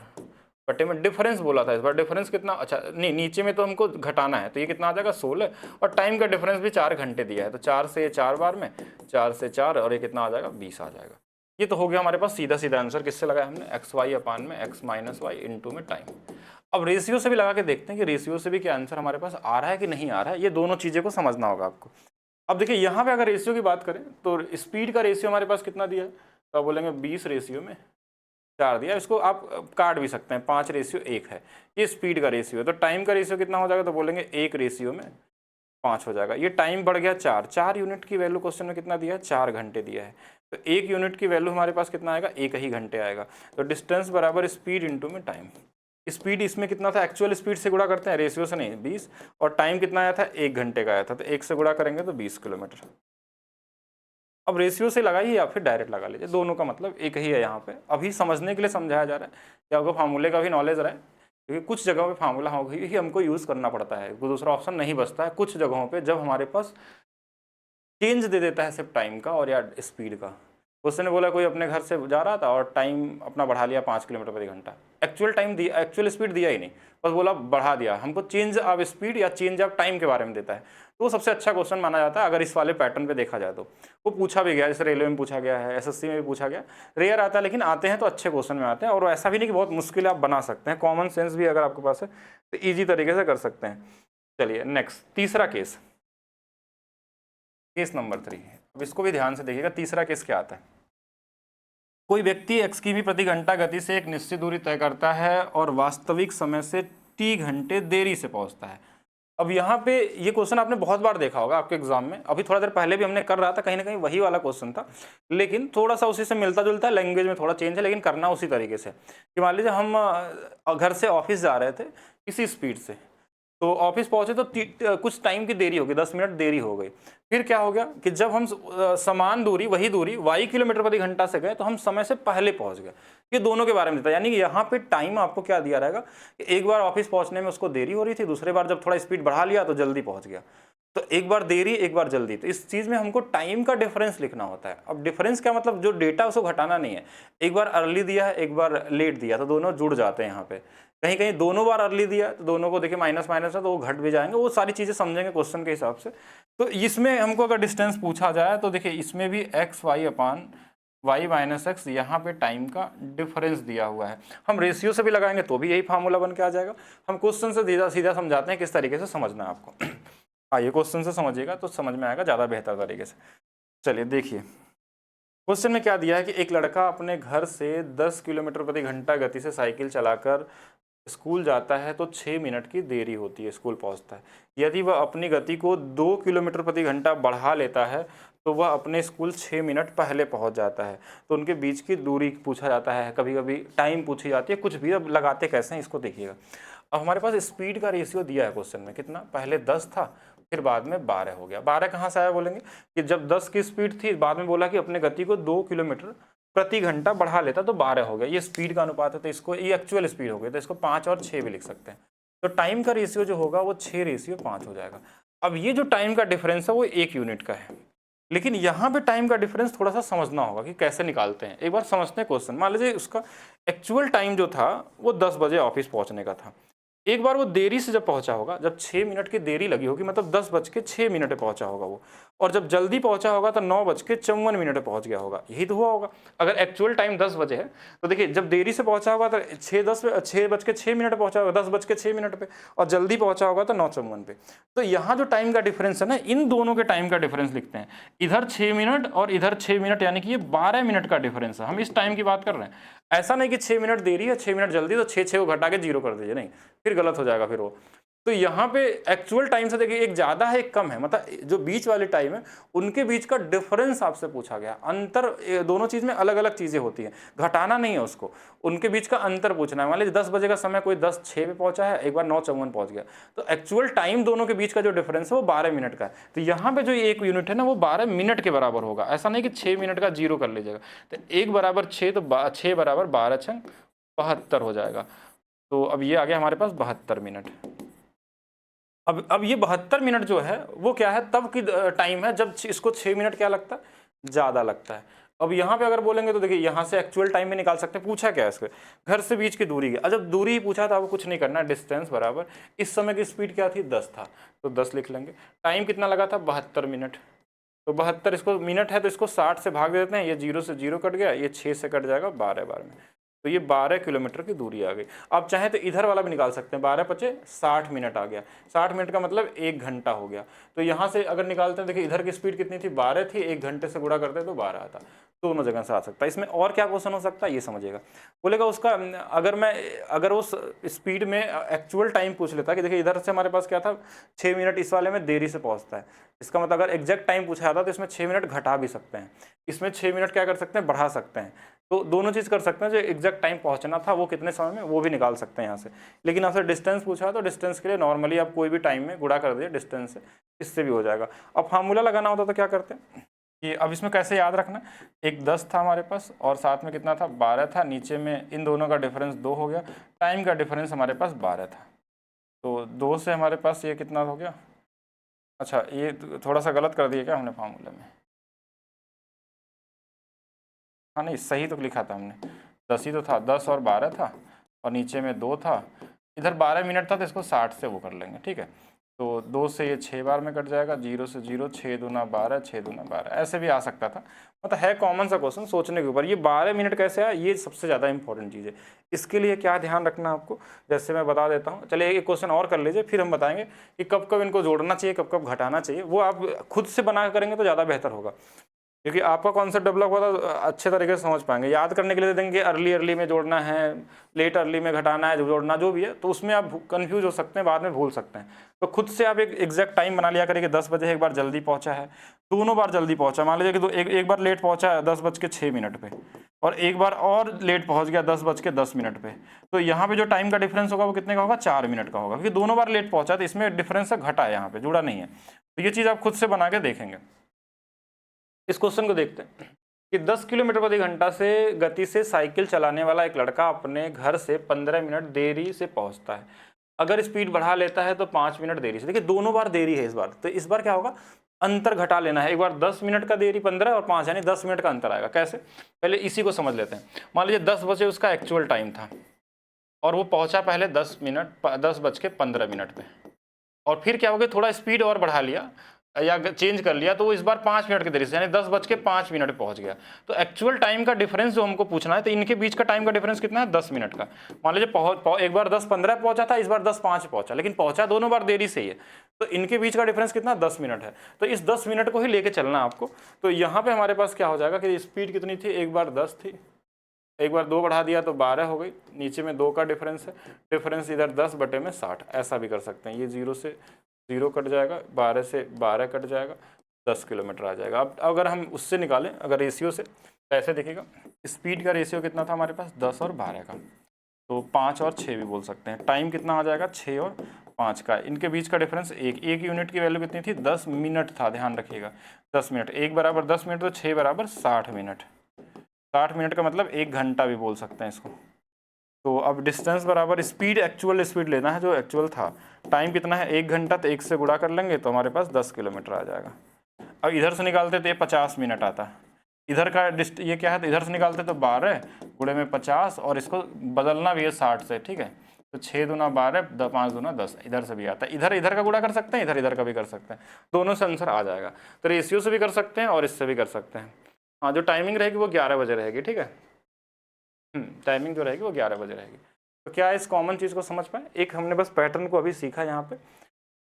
बटे में डिफरेंस बोला था इस बार, डिफरेंस कितना, अच्छा नहीं नीचे में तो हमको घटाना है, तो ये कितना आ जाएगा 16, और टाइम का डिफरेंस भी 4 घंटे दिया है, तो 4 से 4 बार में 4 से 4 और ये कितना आ जाएगा 20 आ जाएगा। ये तो हो गया हमारे पास सीधा सीधा आंसर, किससे लगाया हमने, एक्स वाई अपान में एक्स माइनस वाई इंटू में टाइम। अब रेशियो से भी लगा के देखते हैं कि रेशियो से भी क्या आंसर हमारे पास आ रहा है कि नहीं आ रहा है। ये दोनों चीज़ें को समझना होगा आपको। अब देखिए यहाँ पे अगर रेशियो की बात करें तो स्पीड का रेशियो हमारे पास कितना दिया है, तो आप बोलेंगे 20 रेशियो में 4 दिया, इसको आप काट भी सकते हैं, 5 रेशियो 1 है, ये स्पीड का रेशियो है। तो टाइम का रेशियो कितना हो जाएगा, तो बोलेंगे 1 रेशियो में 5 हो जाएगा। ये टाइम बढ़ गया 4 यूनिट की वैल्यू क्वेश्चन में कितना दिया है, 4 घंटे दिया है, तो 1 यूनिट की वैल्यू हमारे पास कितना आएगा, 1 ही घंटे आएगा। तो डिस्टेंस बराबर स्पीड इंटू में टाइम। स्पीड इसमें कितना था, एक्चुअल स्पीड से गुणा करते हैं, रेशियो से नहीं, 20, और टाइम कितना आया था, 1 घंटे का आया था, तो 1 से गुणा करेंगे तो 20 किलोमीटर। अब रेशियो से लगाइए या फिर डायरेक्ट लगा लीजिए, दोनों का मतलब एक ही है। यहाँ पे अभी समझने के लिए समझाया जा रहा है कि आपको फार्मूले का भी नॉलेज रहे, क्योंकि कुछ जगहों पे फार्मूला हो गई ही हमको यूज़ करना पड़ता है, कोई दूसरा ऑप्शन नहीं बचता है कुछ जगहों पे, जब हमारे पास चेंज दे देता है सिर्फ टाइम का और या स्पीड का। क्वेश्चन ने बोला कोई अपने घर से जा रहा था और टाइम अपना बढ़ा लिया 5 किलोमीटर प्रति घंटा। एक्चुअल टाइम दिया, एक्चुअल स्पीड दिया ही नहीं, बस बोला बढ़ा दिया। हमको चेंज ऑफ स्पीड या चेंज ऑफ टाइम के बारे में देता है, तो वो सबसे अच्छा क्वेश्चन माना जाता है अगर इस वाले पैटर्न पे देखा जाए तो। वो पूछा भी गया, जैसे रेलवे में पूछा गया है, एसएससी में भी पूछा गया। रेयर आता है लेकिन आते हैं तो अच्छे क्वेश्चन में आते हैं, और ऐसा भी नहीं कि बहुत मुश्किल आप बना सकते हैं, कॉमन सेंस भी अगर आपके पास है तो ईजी तरीके से कर सकते हैं। चलिए नेक्स्ट, तीसरा केस, केस नंबर 3। अब इसको भी ध्यान से देखिएगा, तीसरा केस क्या आता है। कोई व्यक्ति x किमी प्रति घंटा गति से एक निश्चित दूरी तय करता है और वास्तविक समय से t घंटे देरी से पहुंचता है। अब यहाँ पे ये क्वेश्चन आपने बहुत बार देखा होगा आपके एग्जाम में, अभी थोड़ा देर पहले भी हमने कर रहा था, कहीं ना कहीं वही वाला क्वेश्चन था, लेकिन थोड़ा सा उसी से मिलता जुलता है, लैंग्वेज में थोड़ा चेंज है, लेकिन करना उसी तरीके से। कि मान लीजिए हम घर से ऑफिस जा रहे थे इसी स्पीड से, तो ऑफिस पहुंचे तो कुछ टाइम की देरी हो गई, 10 मिनट देरी हो गई। फिर क्या हो गया कि जब हम समान दूरी, वही दूरी y किलोमीटर प्रति घंटा से गए तो हम समय से पहले पहुंच गए। ये दोनों के बारे में देता है, यानी कि यहाँ पे टाइम आपको क्या दिया रहेगा कि एक बार ऑफिस पहुंचने में उसको देरी हो रही थी, दूसरे बार जब थोड़ा स्पीड बढ़ा लिया तो जल्दी पहुंच गया। तो एक बार देरी एक बार जल्दी, तो इस चीज़ में हमको टाइम का डिफरेंस लिखना होता है। अब डिफरेंस क्या मतलब, जो डेटा उसको घटाना नहीं है, एक बार अर्ली दिया है एक बार लेट दिया तो दोनों जुड़ जाते हैं यहाँ पे। कहीं कहीं दोनों बार अर्ली दिया तो दोनों को देखिए माइनस माइनस है तो वो घट भी जाएंगे, वो सारी चीज़ें समझेंगे क्वेश्चन के हिसाब से। तो इसमें हमको अगर डिस्टेंस पूछा जाए तो देखिए इसमें भी x Y upon y minus x, यहाँ पे टाइम का डिफरेंस दिया हुआ है। हम रेशियो से भी लगाएंगे तो भी यही फार्मूला बन के आ जाएगा। हम क्वेश्चन से सीधा सीधा समझाते हैं किस तरीके से समझना है आपको। आइए क्वेश्चन से समझिएगा तो समझ में आएगा ज़्यादा बेहतर तरीके से। चलिए देखिए क्वेश्चन में क्या दिया है कि एक लड़का अपने घर से 10 किलोमीटर प्रति घंटा गति से साइकिल चलाकर स्कूल जाता है तो 6 मिनट की देरी होती है स्कूल पहुंचता है। यदि वह अपनी गति को 2 किलोमीटर प्रति घंटा बढ़ा लेता है तो वह अपने स्कूल 6 मिनट पहले पहुंच जाता है। तो उनके बीच की दूरी पूछा जाता है, कभी कभी टाइम पूछी जाती है, कुछ भी। अब लगाते कैसे हैं इसको देखिएगा। अब हमारे पास स्पीड का रेशियो दिया है क्वेश्चन में, कितना, पहले 10 था फिर बाद में 12 हो गया। 12 कहाँ से आया बोलेंगे कि जब 10 की स्पीड थी, बाद में बोला कि अपने गति को 2 किलोमीटर प्रति घंटा बढ़ा लेता तो 12 हो गया। ये स्पीड का अनुपात है, तो इसको ये एक्चुअल स्पीड हो गई, तो इसको 5 और 6 भी लिख सकते हैं। तो टाइम का रेशियो जो होगा वो 6:5 हो जाएगा। अब ये जो टाइम का डिफरेंस है वो 1 यूनिट का है, लेकिन यहाँ पे टाइम का डिफरेंस थोड़ा सा समझना होगा कि कैसे निकालते हैं। एक बार समझते हैं क्वेश्चन। मान लीजिए उसका एक्चुअल टाइम जो था वो 10 बजे ऑफिस पहुँचने का था। एक बार वो देरी से जब पहुंचा होगा, जब 6 मिनट की देरी लगी होगी, मतलब 10:06 पे पहुंचा होगा वो, और जब जल्दी पहुंचा होगा तो 9:54 पे पहुंच गया होगा। यही तो हुआ होगा। अगर एक्चुअल टाइम 10 बजे है तो देखिए जब देरी से पहुंचा होगा तो 6:06 पे पहुंचा होगा 10:06 पे, और जल्दी पहुंचा होगा तो 9:54 पे। तो यहाँ जो टाइम का डिफरेंस है ना, इन दोनों के टाइम का डिफरेंस लिखते हैं। इधर 6 मिनट और इधर 6 मिनट, यानी कि ये 12 मिनट का डिफरेंस है। हम इस टाइम की बात कर रहे हैं। ऐसा नहीं कि 6 मिनट देरी है 6 मिनट जल्दी, तो 6 को घटा के 0 कर दीजिए, नहीं, फिर गलत हो जाएगा फिर वो। तो यहाँ पे एक्चुअल टाइम से देखिए एक ज़्यादा है एक कम है, मतलब जो बीच वाले टाइम है उनके बीच का डिफरेंस आपसे पूछा गया। अंतर, दोनों चीज़ में अलग अलग चीज़ें होती हैं, घटाना नहीं है उसको, उनके बीच का अंतर पूछना है। मान लीजिए 10 बजे का समय कोई 10:06 पे पहुंचा है, एक बार 9:54 पहुंच गया, तो एक्चुअल टाइम दोनों के बीच का जो डिफरेंस है वो 12 मिनट का है। तो यहाँ पे जो एक यूनिट है ना वो 12 मिनट के बराबर होगा। ऐसा नहीं कि 6 मिनट का 0 कर लीजिएगा। तो 1 बराबर 6, तो 6 बराबर 12×6 72 हो जाएगा। तो अब ये आ गया हमारे पास 72 मिनट। अब ये 72 मिनट जो है वो क्या है, तब की टाइम है जब इसको 6 मिनट क्या लगता है, ज़्यादा लगता है। अब यहाँ पे अगर बोलेंगे तो देखिए यहाँ से एक्चुअल टाइम भी निकाल सकते हैं। पूछा क्या है इसके, घर से बीच की दूरी की। जब दूरी ही पूछा था, आपको कुछ नहीं करना, डिस्टेंस बराबर इस समय की स्पीड क्या थी, 10 था, तो 10 लिख लेंगे। टाइम कितना लगा था, 72 मिनट। तो 72 इसको मिनट है तो इसको 60 से भाग देते हैं, ये 0 से 0 कट गया, ये 6 से कट जाएगा 12 बार में, तो ये 12 किलोमीटर की दूरी आ गई। आप चाहे तो इधर वाला भी निकाल सकते हैं, 12×5 60 मिनट आ गया। 60 मिनट का मतलब 1 घंटा हो गया। तो यहाँ से अगर निकालते हैं, देखिए इधर की स्पीड कितनी थी, 12 थी, 1 घंटे से गुणा करते हैं तो 12 आता। दोनों जगह से आ सकता है। इसमें और क्या क्वेश्चन हो सकता है ये समझिएगा। बोलेगा उसका अगर उस स्पीड में एक्चुअल टाइम पूछ लेता कि देखिए इधर से हमारे पास क्या था, 6 मिनट इस वाले में देरी से पहुँचता है, इसका मतलब अगर एग्जैक्ट टाइम पूछा जाता तो इसमें 6 मिनट घटा भी सकते हैं, इसमें 6 मिनट क्या कर सकते हैं, बढ़ा सकते हैं। तो दोनों चीज़ कर सकते हैं। जो एग्जैक्ट टाइम पहुंचना था वो कितने समय में, वो भी निकाल सकते हैं यहाँ से। लेकिन आपसे डिस्टेंस पूछा है तो डिस्टेंस के लिए नॉर्मली आप कोई भी टाइम में गुणा कर दिए डिस्टेंस से, इससे भी हो जाएगा। अब फार्मूला लगाना होता तो क्या करते हैं कि अब इसमें कैसे याद रखना, एक 10 था हमारे पास और साथ में कितना था, 12 था, नीचे में इन दोनों का डिफरेंस 2 हो गया, टाइम का डिफरेंस हमारे पास 12 था, तो 2 से हमारे पास ये कितना हो गया। अच्छा ये थोड़ा सा गलत कर दिया क्या हमने फार्मूले में, हाँ नहीं सही तो लिखा था हमने, 10 ही तो था, 10 और 12 था और नीचे में 2 था, इधर 12 मिनट था तो इसको 60 से वो कर लेंगे, ठीक है। तो 2 से ये 6 बार में कट जाएगा, 0 से 0, 6 दूना 12, 6 दूना 12, ऐसे भी आ सकता था। मतलब है कॉमन सा क्वेश्चन, सोचने के ऊपर। ये 12 मिनट कैसे आया, ये सबसे ज़्यादा इंपॉर्टेंट चीज़ है। इसके लिए क्या ध्यान रखना आपको, जैसे मैं बता देता हूँ। चलिए एक क्वेश्चन और कर लीजिए, फिर हम बताएंगे कि कब कब इनको जोड़ना चाहिए, कब कब घटाना चाहिए। वो आप खुद से बना करेंगे तो ज़्यादा बेहतर होगा, क्योंकि आपका कॉन्सेप्ट डेवलप होगा तो अच्छे तरीके से समझ पाएंगे। याद करने के लिए दे देंगे अर्ली में जोड़ना है, लेट अर्ली में घटाना है, जोड़ना जो भी है, तो उसमें आप कंफ्यूज हो सकते हैं, बाद में भूल सकते हैं। तो खुद से आप एक एग्जैक्ट टाइम बना लिया करें कि 10 बजे एक बार जल्दी पहुंचा है, दोनों बार जल्दी पहुंचा। मान लीजिए कि एक बार लेट पहुंचा है 10:06 पे, और एक बार और लेट पहुंच गया 10:10 पे, तो यहाँ पे जो टाइम का डिफरेंस होगा वो कितने का होगा, 4 मिनट का होगा, क्योंकि दोनों बार लेट पहुंचा तो इसमें डिफरेंस घटा है, यहाँ पे जुड़ा नहीं है। तो ये चीज़ आप खुद से बना के देखेंगे। इस क्वेश्चन को देखते हैं कि 10 किलोमीटर प्रति घंटा से गति से साइकिल चलाने वाला एक लड़का अपने घर से 15 मिनट देरी से पहुंचता है। अगर स्पीड बढ़ा लेता है तो 5 मिनट देरी से। देखिए दोनों बार देरी है इस बार, तो इस बार क्या होगा, अंतर घटा लेना है। एक बार 10 मिनट का देरी 15 और 5 यानी 10 मिनट का अंतर आएगा। कैसे, पहले इसी को समझ लेते हैं। मान लीजिए 10 बजे उसका एक्चुअल टाइम था और वो पहुंचा पहले 10:15 पे, और फिर क्या हो गया, थोड़ा स्पीड और बढ़ा लिया या चेंज कर लिया, तो वो इस बार 5 मिनट की देरी से यानी 10:05 पे पहुंच गया। तो एक्चुअल टाइम का डिफरेंस जो हमको पूछना है, तो इनके बीच का टाइम का डिफरेंस कितना है, 10 मिनट का। मान लीजिए एक बार 10:15 पहुंचा था, इस बार 10:05 पहुंचा, लेकिन पहुंचा दोनों बार देरी से ही है, तो इनके बीच का डिफरेंस कितना, 10 मिनट है। तो इस 10 मिनट को ही लेके चलना आपको। तो यहाँ पे हमारे पास क्या हो जाएगा कि स्पीड कितनी थी, एक बार 10 थी, एक बार 2 बढ़ा दिया तो 12 हो गई, नीचे में 2 का डिफरेंस है, डिफरेंस इधर 10/60, ऐसा भी कर सकते हैं। ये 0 से 0 कट जाएगा, 12 से 12 कट जाएगा, 10 किलोमीटर आ जाएगा। अब अगर हम उससे निकालें, अगर रेशियो से, तो ऐसे दिखेगा, स्पीड का रेशियो कितना था हमारे पास, 10 और 12 का, तो 5 और 6 भी बोल सकते हैं। टाइम कितना आ जाएगा, 6 और 5 का। इनके बीच का डिफरेंस एक यूनिट की वैल्यू कितनी थी, 10 मिनट था, ध्यान रखिएगा, 10 मिनट। 1 बराबर 10 मिनट, तो 6 बराबर 60 मिनट। 60 मिनट का मतलब 1 घंटा भी बोल सकते हैं इसको। तो अब डिस्टेंस बराबर स्पीड, एक्चुअल स्पीड लेना है जो एक्चुअल था। टाइम कितना है, 1 घंटा, तो 1 से गुणा कर लेंगे तो हमारे पास 10 किलोमीटर आ जाएगा। अब इधर से निकालते तो ये 50 मिनट आता, इधर का ये क्या है, तो इधर से निकालते तो 12 गुणे में 50, और इसको बदलना भी है 60 से, ठीक है। तो 6 दूना 12, 5 दूना 10, इधर से भी आता है। इधर का गुणा कर सकते हैं, इधर का भी कर सकते हैं, दोनों से आंसर आ जाएगा। तो रेशियो से भी कर सकते हैं और इससे भी कर सकते हैं। हाँ, जो टाइमिंग रहेगी वो 11 बजे रहेगी, ठीक है। टाइमिंग जो रहेगी वो 11 बजे रहेगी। तो क्या इस कॉमन चीज़ को समझ पाए? एक हमने बस पैटर्न को अभी सीखा यहाँ पे,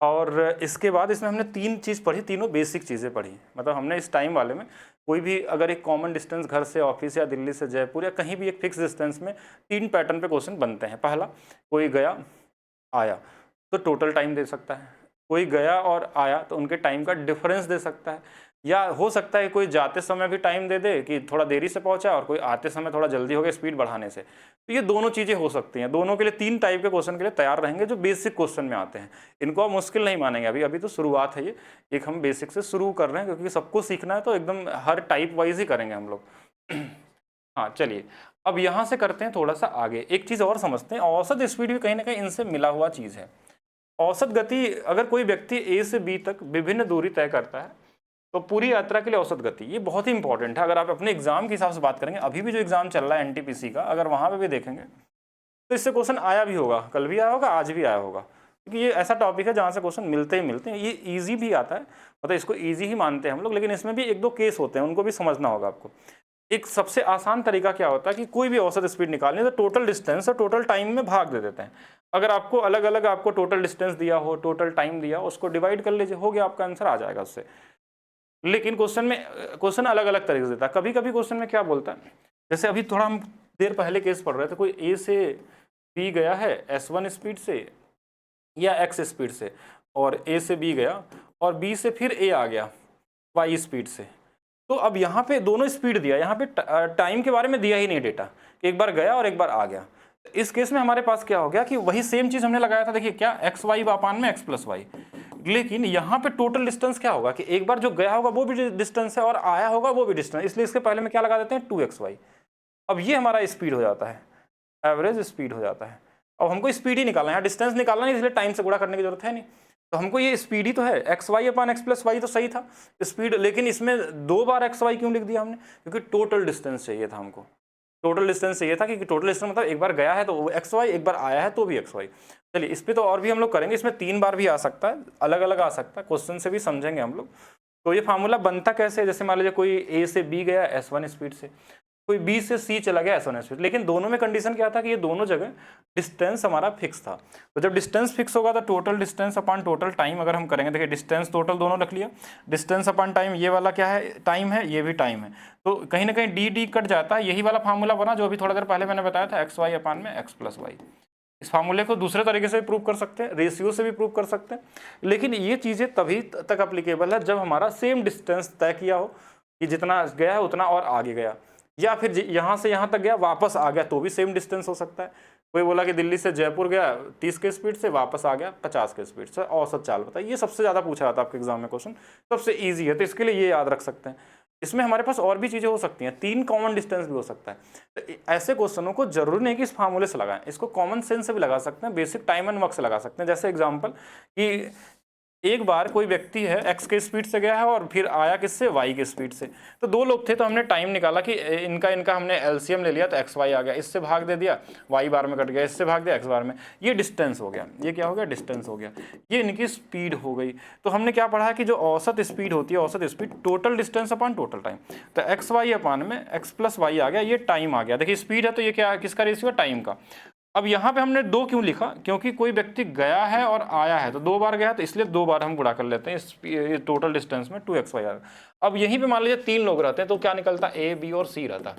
और इसके बाद इसमें हमने 3 चीज़ पढ़ी, तीनों बेसिक चीज़ें पढ़ी। मतलब हमने इस टाइम वाले में कोई भी अगर एक कॉमन डिस्टेंस घर से ऑफिस या दिल्ली से जयपुर या कहीं भी एक फिक्स डिस्टेंस में 3 पैटर्न पे क्वेश्चन बनते हैं। पहला, कोई गया आया तो टोटल टाइम दे सकता है, कोई गया और आया तो उनके टाइम का डिफरेंस दे सकता है, या हो सकता है कोई जाते समय भी टाइम दे दे कि थोड़ा देरी से पहुंचा और कोई आते समय थोड़ा जल्दी हो गया स्पीड बढ़ाने से। तो ये दोनों चीज़ें हो सकती हैं। दोनों के लिए 3 टाइप के क्वेश्चन के लिए तैयार रहेंगे जो बेसिक क्वेश्चन में आते हैं। इनको आप मुश्किल नहीं मानेंगे, अभी तो शुरुआत है। ये एक हम बेसिक से शुरू कर रहे हैं क्योंकि सबको सीखना है, तो एकदम हर टाइप वाइज ही करेंगे हम लोग। हाँ चलिए, अब यहाँ से करते हैं थोड़ा सा आगे, एक चीज़ और समझते हैं। औसत स्पीड भी कहीं ना कहीं इनसे मिला हुआ चीज़ है। औसत गति, अगर कोई व्यक्ति ए से बी तक विभिन्न दूरी तय करता है तो पूरी यात्रा के लिए औसत गति, ये बहुत ही इंपॉर्टेंट है। अगर आप अपने एग्जाम के हिसाब से बात करेंगे, अभी भी जो एग्जाम चल रहा है एनटीपीसी का, अगर वहाँ पे भी देखेंगे तो इससे क्वेश्चन आया भी होगा, कल भी आया होगा, आज भी आया होगा, क्योंकि ये ऐसा टॉपिक है जहाँ से क्वेश्चन मिलते ही मिलते हैं। ये ईजी भी आता है, मतलब इसको ईजी ही मानते हैं हम लोग, लेकिन इसमें भी 1-2 केस होते हैं, उनको भी समझना होगा आपको। एक सबसे आसान तरीका क्या होता है कि कोई भी औसत स्पीड निकालनी है तो टोटल डिस्टेंस और टोटल टाइम में भाग दे देते हैं। अगर आपको अलग अलग आपको टोटल डिस्टेंस दिया हो, टोटल टाइम दिया, उसको डिवाइड कर लीजिए, हो गया, आपका आंसर आ जाएगा उससे। लेकिन क्वेश्चन अलग अलग तरीके से देता है। कभी कभी क्वेश्चन में क्या बोलता है, जैसे अभी थोड़ा हम देर पहले केस पढ़ रहे थे, कोई ए से बी गया है S1 स्पीड से या X स्पीड से, और ए से बी गया और बी से फिर ए आ गया Y स्पीड से। तो अब यहाँ पे दोनों स्पीड दिया, यहाँ पे टाइम के बारे में दिया ही नहीं डेटा, एक बार गया और एक बार आ गया। इस केस में हमारे पास क्या हो गया कि वही सेम चीज़ हमने लगाया था, देखिए क्या, XY अपान में X+Y, लेकिन यहाँ पे टोटल डिस्टेंस क्या होगा कि एक बार जो गया होगा वो भी डिस्टेंस है और आया होगा वो भी डिस्टेंस, इसलिए इसके पहले में क्या लगा देते हैं, 2XY। अब ये हमारा स्पीड हो जाता है, एवरेज स्पीड हो जाता है। अब हमको स्पीड ही निकालना है, डिस्टेंस निकालना नहीं, इसलिए टाइम से गुणा करने की जरूरत है नहीं। तो हमको ये स्पीड ही तो है, एक्स वाई अपान एक्स प्लस वाई तो सही था स्पीड, लेकिन इसमें 2 बार एक्स वाई क्यों लिख दिया हमने? क्योंकि टोटल डिस्टेंस चाहिए था हमको, टोटल डिस्टेंस चाहिए था, क्योंकि टोटल डिस्टेंस मतलब एक बार गया है तो वो एक्स वाई, एक बार आया है तो भी एक्स वाई। चलिए इस पर तो और भी हम लोग करेंगे, इसमें 3 बार भी आ सकता है, अलग अलग आ सकता है, क्वेश्चन से भी समझेंगे हम लोग। तो ये फार्मूला बनता कैसे है, जैसे मान लीजिए कोई ए से बी गया S1 स्पीड से, कोई बी से सी चला गया S1 स्पीड, लेकिन दोनों में कंडीशन क्या था कि ये दोनों जगह डिस्टेंस हमारा फिक्स था। तो जब डिस्टेंस फिक्स होगा तो total distance upon total time अगर हम करेंगे, देखिए डिस्टेंस टोटल दोनों रख लिया, डिस्टेंस अपॉन टाइम, ये वाला क्या है, टाइम है, ये भी टाइम है, तो कहीं ना कहीं डी डी कट जाता है, यही वाला फार्मूला बना जो अभी थोड़ा देर पहले मैंने बताया था, एक्स वाई अपान में एक्स प्लस वाई। इस फार्मूले को दूसरे तरीके से भी प्रूव कर सकते हैं, रेशियो से भी प्रूव कर सकते हैं, लेकिन ये चीज़ें तभी तक अप्लीकेबल है जब हमारा सेम डिस्टेंस तय किया हो, कि जितना गया है उतना और आगे गया, या फिर यहाँ से यहाँ तक गया वापस आ गया तो भी सेम डिस्टेंस हो सकता है। कोई बोला कि दिल्ली से जयपुर गया 30 के स्पीड से, वापस आ गया 50 के स्पीड से, औसत चाल बताइए, ये सबसे ज़्यादा पूछा जाता है आपके एग्जाम में क्वेश्चन, सबसे ईजी है, तो इसके लिए ये याद रख सकते हैं। इसमें हमारे पास और भी चीज़ें हो सकती हैं, 3 कॉमन डिस्टेंस भी हो सकता है, तो ऐसे क्वेश्चनों को जरूरी नहीं कि इस फार्मूले से लगाएं, इसको कॉमन सेंस से भी लगा सकते हैं, बेसिक टाइम एंड वर्क से लगा सकते हैं। जैसे एग्जाम्पल कि एक बार कोई व्यक्ति है एक्स के स्पीड से गया है और फिर आया किससे, वाई के स्पीड से, तो 2 लोग थे, तो हमने टाइम निकाला कि इनका हमने एलसीएम ले लिया तो एक्स वाई आ गया, इससे भाग दे दिया वाई बार में कट गया, इससे भाग दिया एक्स बार में, ये डिस्टेंस हो गया, ये क्या हो गया, डिस्टेंस हो गया, ये इनकी स्पीड हो गई। तो हमने क्या पढ़ा है कि जो औसत स्पीड होती है, औसत speed total distance upon total time, तो एक्स वाई अपान में एक्स प्लस वाई आ गया, ये टाइम आ गया। देखिए स्पीड है तो ये क्या है, किसका रेशियो है, टाइम का। अब यहाँ पे हमने 2 क्यों लिखा, क्योंकि कोई व्यक्ति गया है और आया है, तो 2 बार गया तो इसलिए 2 बार हम गुणा कर लेते हैं इस टोटल डिस्टेंस में 2x वाई। अब यहीं पे मान लीजिए 3 लोग रहते हैं, तो क्या निकलता, ए बी और सी रहता,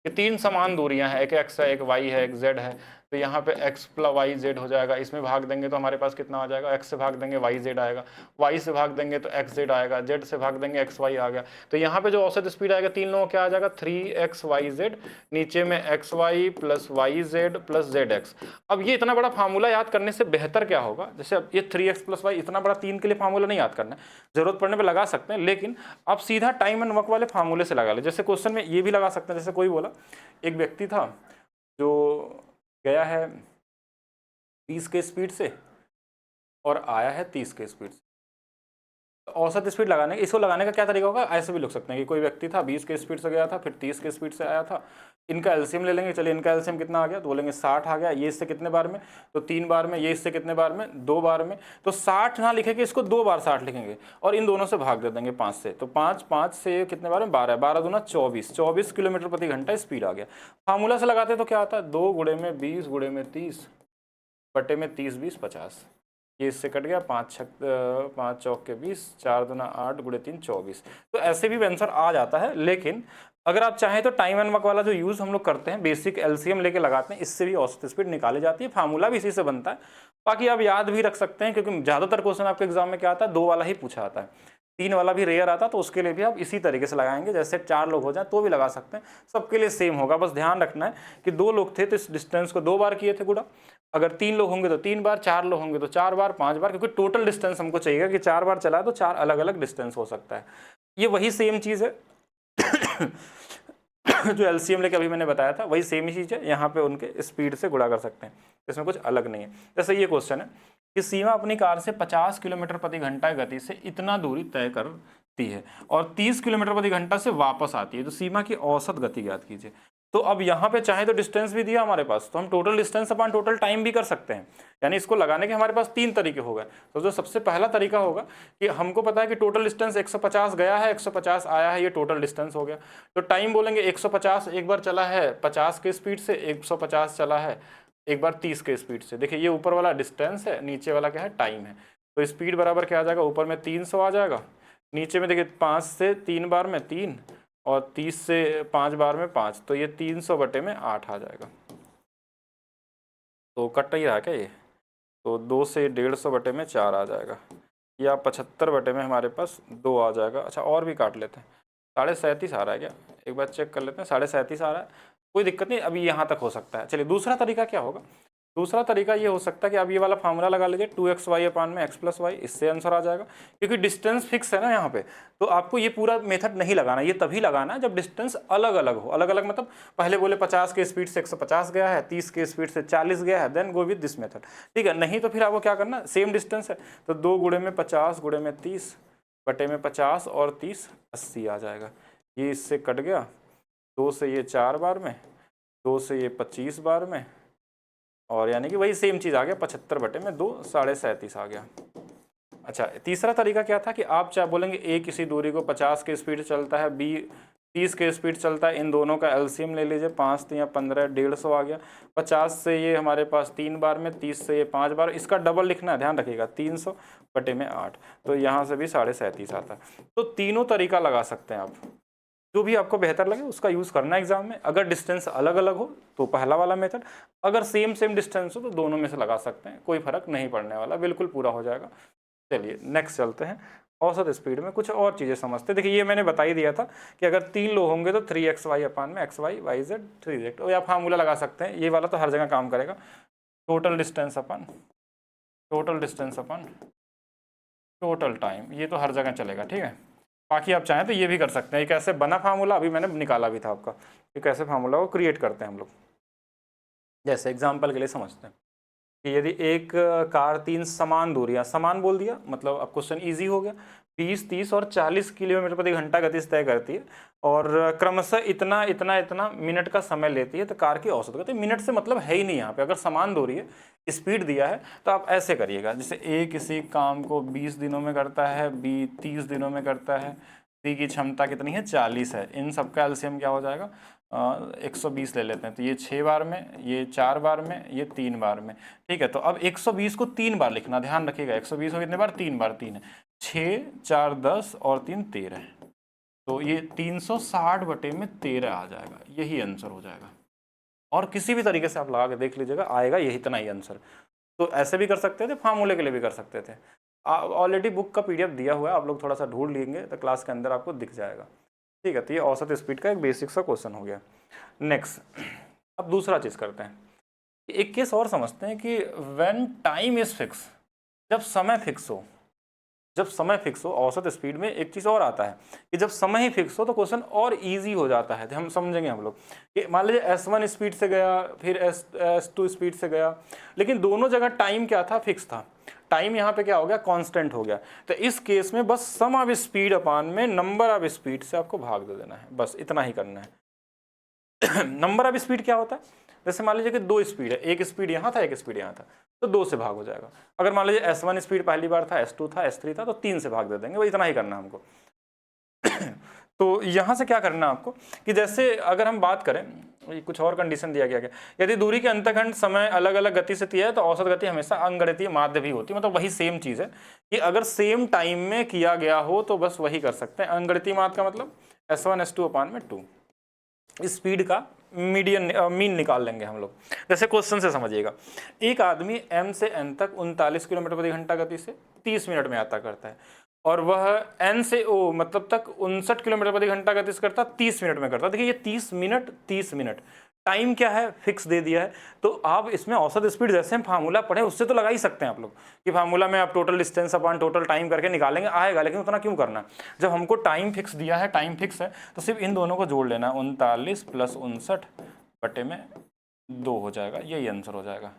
ये 3 समान दूरियां हैं, एक x है, एक y है, एक z है, तो यहाँ पे x प्लस वाई जेड हो जाएगा, इसमें भाग देंगे तो हमारे पास कितना आ जाएगा, x से भाग देंगे वाई जेड आएगा, y से भाग देंगे तो एक्स जेड आएगा, z से भाग देंगे एक्स वाई आ गया। तो यहाँ पे जो औसत स्पीड आएगा 3 लोगों क्या आ जाएगा, 3x वाई जेड, नीचे में X Y plus Y Z plus Z X. अब ये इतना बड़ा फार्मूला याद करने से बेहतर क्या होगा, जैसे अब ये 3x प्लस वाई इतना बड़ा 3 के लिए फार्मूला नहीं याद करना है, जरूरत पड़ने पर लगा सकते हैं, लेकिन आप सीधा टाइम एंड वर्क वाले फार्मूले से लगा ले। जैसे क्वेश्चन में ये भी लगा सकते हैं, जैसे कोई बोला एक व्यक्ति था जो गया है 20 के स्पीड से और आया है 30 के स्पीड से, तो औसत स्पीड लगाने, इसको लगाने का क्या तरीका होगा, ऐसे भी लिख सकते हैं कि कोई व्यक्ति था 20 के स्पीड से गया था, फिर 30 के स्पीड से आया था, इनका एलसीएम ले लेंगे, चलिए इनका एलसीएम कितना आ गया, तो बोलेंगे 60 आ गया, ये इससे कितने बार में, तो 3 बार में, ये इससे कितने बार में, 2 बार में, तो 60 ना लिखेंगे, इसको 2 बार 60 लिखेंगे और इन दोनों से भाग दे देंगे 5 से, तो 5 से कितने बार में, 12, 12 दूना 24 किलोमीटर प्रति घंटा स्पीड आ गया। फार्मूला से लगाते तो क्या आता है, 2 गुणे में 20 गुणे में 30 बटे में 30 20 50, ये इससे कट गया, 5 चौक के 20, 4 दूना 8 गुणे 3 24, तो ऐसे भी आंसर आ जाता है। लेकिन अगर आप चाहें तो टाइम एंड वर्क वाला जो यूज़ हम लोग करते हैं, बेसिक एलसीएम लेके लगाते हैं, इससे भी औसत स्पीड निकाली जाती है, फार्मूला भी इसी से बनता है। बाकी आप याद भी रख सकते हैं, क्योंकि ज़्यादातर क्वेश्चन आपके एग्जाम में क्या आता है, 2 वाला ही पूछा आता है, 3 वाला भी रेयर आता है, तो उसके लिए भी आप इसी तरीके से लगाएंगे, जैसे 4 लोग हो जाए तो भी लगा सकते हैं, सबके लिए सेम होगा। बस ध्यान रखना है कि 2 लोग थे तो इस डिस्टेंस को 2 बार किए थे गुणा, अगर 3 लोग होंगे तो 3 बार, 4 लोग होंगे तो 4 बार, 5 बार, क्योंकि टोटल डिस्टेंस हमको चाहिए कि 4 बार चला तो 4 अलग अलग डिस्टेंस हो सकता है। ये वही सेम चीज़ है जो एलसीएम लेके अभी मैंने बताया था, वही सेम ही चीज़ है, यहाँ पे उनके स्पीड से गुणा कर सकते हैं, इसमें कुछ अलग नहीं है। जैसे ये क्वेश्चन है कि सीमा अपनी कार से 50 किलोमीटर प्रति घंटा गति से इतना दूरी तय करती है और 30 किलोमीटर प्रति घंटा से वापस आती है, तो सीमा की औसत गति ज्ञात कीजिए। तो अब यहाँ पे चाहे तो डिस्टेंस भी दिया हमारे पास, तो हम total distance upon total time भी कर सकते हैं, यानी इसको लगाने के हमारे पास 3 तरीके हो गए। तो जो सबसे पहला तरीका होगा कि हमको पता है कि टोटल डिस्टेंस 150 गया है, 150 आया है, ये टोटल डिस्टेंस हो गया, तो टाइम बोलेंगे 150 एक बार चला है 50 के स्पीड से, 150 चला है एक बार 30 के स्पीड से। देखिए ये ऊपर वाला डिस्टेंस है, नीचे वाला क्या है, टाइम है, तो स्पीड बराबर क्या आ जाएगा, ऊपर में 300 आ जाएगा, नीचे में देखिए 5 से 3 बार में 3 और 30 से 5 बार में 5, तो ये 300 बटे में 8 आ जाएगा। तो कट नहीं रहा क्या ये, तो 2 से 150 बटे में 4 आ जाएगा, या 75 बटे में हमारे पास 2 आ जाएगा। अच्छा और भी काट लेते हैं, 37.5 आ रहा है क्या, एक बार चेक कर लेते हैं, 37.5 आ रहा है, कोई दिक्कत नहीं, अभी यहाँ तक हो सकता है। चलिए दूसरा तरीका क्या होगा, दूसरा तरीका ये हो सकता है कि आप ये वाला फार्मूला लगा लीजिए 2xy अपान में x प्लस वाई, इससे आंसर आ जाएगा। क्योंकि डिस्टेंस फिक्स है ना यहाँ पे, तो आपको ये पूरा मेथड नहीं लगाना, ये तभी लगाना है जब डिस्टेंस अलग अलग हो। अलग अलग मतलब पहले बोले 50 के स्पीड से 150 गया है, 30 के स्पीड से 40 गया है, then go with this method, ठीक है। नहीं तो फिर आपको क्या करना, सेम डिस्टेंस है तो 2 गुणे में 50 गुणे में 30 बटे में 50 और 30 80 आ जाएगा। ये इससे कट गया, 2 से ये 4 बार में, 2 से ये 25 बार में, और यानी कि वही सेम चीज़ आ गया 75 बटे में 2 37.5 आ गया। अच्छा, तीसरा तरीका क्या था कि आप चाहे बोलेंगे ए किसी दूरी को 50 के स्पीड चलता है, बी 30 के स्पीड चलता है, इन दोनों का एलसीएम ले लीजिए, 5 3 15 150 आ गया। 50 से ये हमारे पास 3 बार में, 30 से ये 5 बार, इसका डबल लिखना है, ध्यान रखिएगा 300 बटे में 8, तो यहाँ से भी 37.5 आता है। तो तीनों तरीका लगा सकते हैं आप, जो भी आपको बेहतर लगे उसका यूज़ करना एग्जाम में। अगर डिस्टेंस अलग अलग हो तो पहला वाला मेथड, अगर सेम डिस्टेंस हो तो दोनों में से लगा सकते हैं, कोई फर्क नहीं पड़ने वाला, बिल्कुल पूरा हो जाएगा। चलिए नेक्स्ट चलते हैं, औसत स्पीड में कुछ और चीज़ें समझते हैं। देखिए ये मैंने बता ही दिया था कि अगर 3 लो होंगे तो 3xy अपान में xy yz 3z, तो आप फार्मूला लगा सकते हैं, ये वाला तो हर जगह काम करेगा। टोटल डिस्टेंस अपन टोटल टाइम, ये तो हर जगह चलेगा, ठीक है। बाकी आप चाहें तो ये भी कर सकते हैं, एक ऐसे बना फार्मूला अभी मैंने निकाला भी था आपका, एक ऐसे फार्मूला को क्रिएट करते हैं हम लोग। जैसे एग्जांपल के लिए समझते हैं कि यदि एक कार 3 समान दूरियां, समान बोल दिया मतलब अब क्वेश्चन इजी हो गया, 20 30 और 40 किलोमीटर प्रति घंटा गति से तय करती है और क्रमशः इतना इतना इतना मिनट का समय लेती है, तो कार की औसत गति, मिनट से मतलब है ही नहीं यहाँ पे, अगर समान दूरी है, स्पीड दिया है तो आप ऐसे करिएगा, जैसे ए किसी काम को 20 दिनों में करता है, बी 30 दिनों में करता है, सी की क्षमता कितनी है 40 है, इन सबका एलसीएम क्या हो जाएगा 120 ले लेते हैं, तो ये 6 बार में, ये 4 बार में, ये 3 बार में, ठीक है। तो अब 120 को 3 बार लिखना, ध्यान रखिएगा 120 को कितने बार, 3 बार, 3 है, 6 4 10 और 3 13, तो ये 360 बटे में 13 आ जाएगा, यही आंसर हो जाएगा। और किसी भी तरीके से आप लगा के देख लीजिएगा, आएगा यही इतना ही आंसर। तो ऐसे भी कर सकते थे, फार्मूले के लिए भी कर सकते थे। ऑलरेडी बुक का पीडीएफ दिया हुआ है, आप लोग थोड़ा सा ढूंढ लेंगे तो क्लास के अंदर आपको दिख जाएगा, ठीक है। तो ये औसत स्पीड का एक बेसिक सा क्वेश्चन हो गया। नेक्स्ट, अब दूसरा चीज़ करते हैं, एक केस और समझते हैं कि व्हेन टाइम इज फिक्स, जब समय फिक्स हो, जब समय फिक्स हो औसत स्पीड में एक चीज़ और आता है कि जब समय ही फिक्स हो तो क्वेश्चन और इजी हो जाता है। तो हम समझेंगे हम लोग कि मान लीजिए S1 स्पीड से गया, फिर S2 स्पीड से गया, लेकिन दोनों जगह टाइम क्या था, फिक्स था। टाइम यहाँ पे क्या हो गया, कांस्टेंट हो गया। तो इस केस में बस सम ऑफ स्पीड अपान में नंबर ऑफ स्पीड से आपको भाग दे देना है, बस इतना ही करना है। नंबर ऑफ स्पीड क्या होता है, जैसे मान लीजिए कि 2 स्पीड है, एक स्पीड यहाँ था, एक स्पीड यहाँ था, तो 2 से भाग हो जाएगा। अगर मान लीजिए S1 स्पीड पहली बार था, S2 था, S3 था, तो 3 से भाग दे देंगे, वही इतना ही करना है हमको। तो यहाँ से क्या करना है आपको कि जैसे अगर हम बात करें, कुछ और कंडीशन दिया गया, यदि दूरी के अंतखंड समय अलग अलग गति से दिया है तो औसत गति हमेशा अंगगणितीय माध्य भी होती है, मतलब वही सेम चीज़ है कि अगर सेम टाइम में किया गया हो तो बस वही कर सकते हैं। अंगगणितीय माध्य का मतलब S1 S2 अपान में 2, स्पीड का मीन निकाल लेंगे हम लोग। जैसे क्वेश्चन से समझिएगा, एक आदमी M से N तक 39 किलोमीटर प्रति घंटा गति से 30 मिनट में यात्रा करता है, और वह N से O मतलब तक 59 किलोमीटर प्रति घंटा गति से करता 30 मिनट में करता। देखिए ये 30 मिनट टाइम क्या है, फिक्स दे दिया है। तो आप इसमें औसत स्पीड जैसे हम फार्मूला पढ़े उससे तो लगा ही सकते हैं आप लोग कि फार्मूला में आप total distance upon total time करके निकालेंगे, आएगा, लेकिन उतना क्यों करना। जब हमको टाइम फिक्स दिया है, टाइम फिक्स है, तो सिर्फ इन दोनों को जोड़ लेना, 39 + 59 बटे में 2 हो जाएगा, यही आंसर हो जाएगा।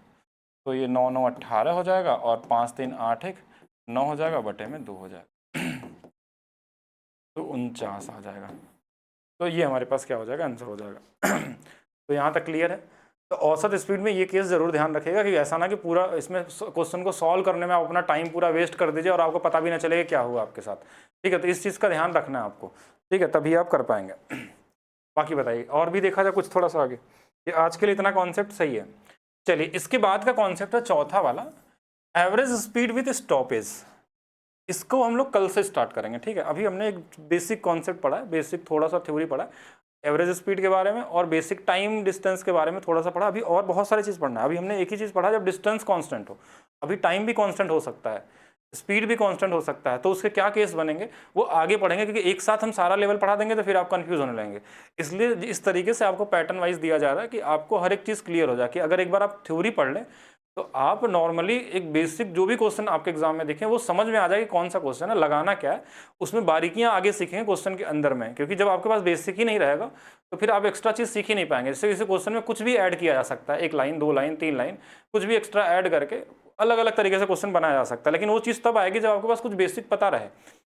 तो ये 9 9 18 हो जाएगा, और 5 3 8 1 9 हो जाएगा, बटे में 2 हो जाएगा, तो 49 आ जाएगा। तो ये हमारे पास क्या हो जाएगा, आंसर हो जाएगा। तो यहाँ तक क्लियर है। तो औसत स्पीड में ये केस जरूर ध्यान रखिएगा कि ऐसा ना कि पूरा इसमें क्वेश्चन को सॉल्व करने में आप अपना टाइम पूरा वेस्ट कर दीजिए और आपको पता भी ना चलेगा क्या हुआ आपके साथ, ठीक है। तो इस चीज़ का ध्यान रखना है आपको, ठीक है, तभी आप कर पाएंगे। बाकी बताइए, और भी देखा जाए कुछ थोड़ा सा आगे, ये आज के लिए इतना कॉन्सेप्ट सही है। चलिए इसके बाद का कॉन्सेप्ट है चौथा वाला, एवरेज स्पीड विथ स्टॉपेज। इसको हम लोग कल से स्टार्ट करेंगे, ठीक है। अभी हमने एक बेसिक कॉन्सेप्ट पढ़ा है, बेसिक थोड़ा सा थ्योरी पढ़ा है एवरेज स्पीड के बारे में, और बेसिक टाइम डिस्टेंस के बारे में थोड़ा सा पढ़ा। अभी और बहुत सारी चीज़ पढ़ना है। अभी हमने एक ही चीज़ पढ़ा जब डिस्टेंस कांस्टेंट हो, अभी टाइम भी कांस्टेंट हो सकता है। स्पीड भी कांस्टेंट हो सकता है। तो उसके क्या केस बनेंगे वो आगे पढ़ेंगे, क्योंकि एक साथ हम सारा लेवल पढ़ा देंगे तो फिर आप कंफ्यूज होने लगेंगे। इसलिए इस तरीके से आपको पैटर्न वाइज दिया जा रहा है कि आपको हर एक चीज़ क्लियर हो जाए कि अगर एक बार आप थ्योरी पढ़ लें तो आप नॉर्मली एक बेसिक जो भी क्वेश्चन आपके एग्जाम में दिखे वो समझ में आ जाए कि कौन सा क्वेश्चन है, लगाना क्या है, उसमें बारीकियां आगे सीखेंगे क्वेश्चन के अंदर में। क्योंकि जब आपके पास बेसिक ही नहीं रहेगा तो फिर आप एक्स्ट्रा चीज़ सीख ही नहीं पाएंगे। जैसे किसी क्वेश्चन में कुछ भी ऐड किया जा सकता है, 1 लाइन 2 लाइन 3 लाइन कुछ भी एक्स्ट्रा ऐड करके अलग अलग तरीके से क्वेश्चन बनाया जा सकता है। लेकिन वो चीज़ तब आएगी जब आपके पास कुछ बेसिक पता रहे।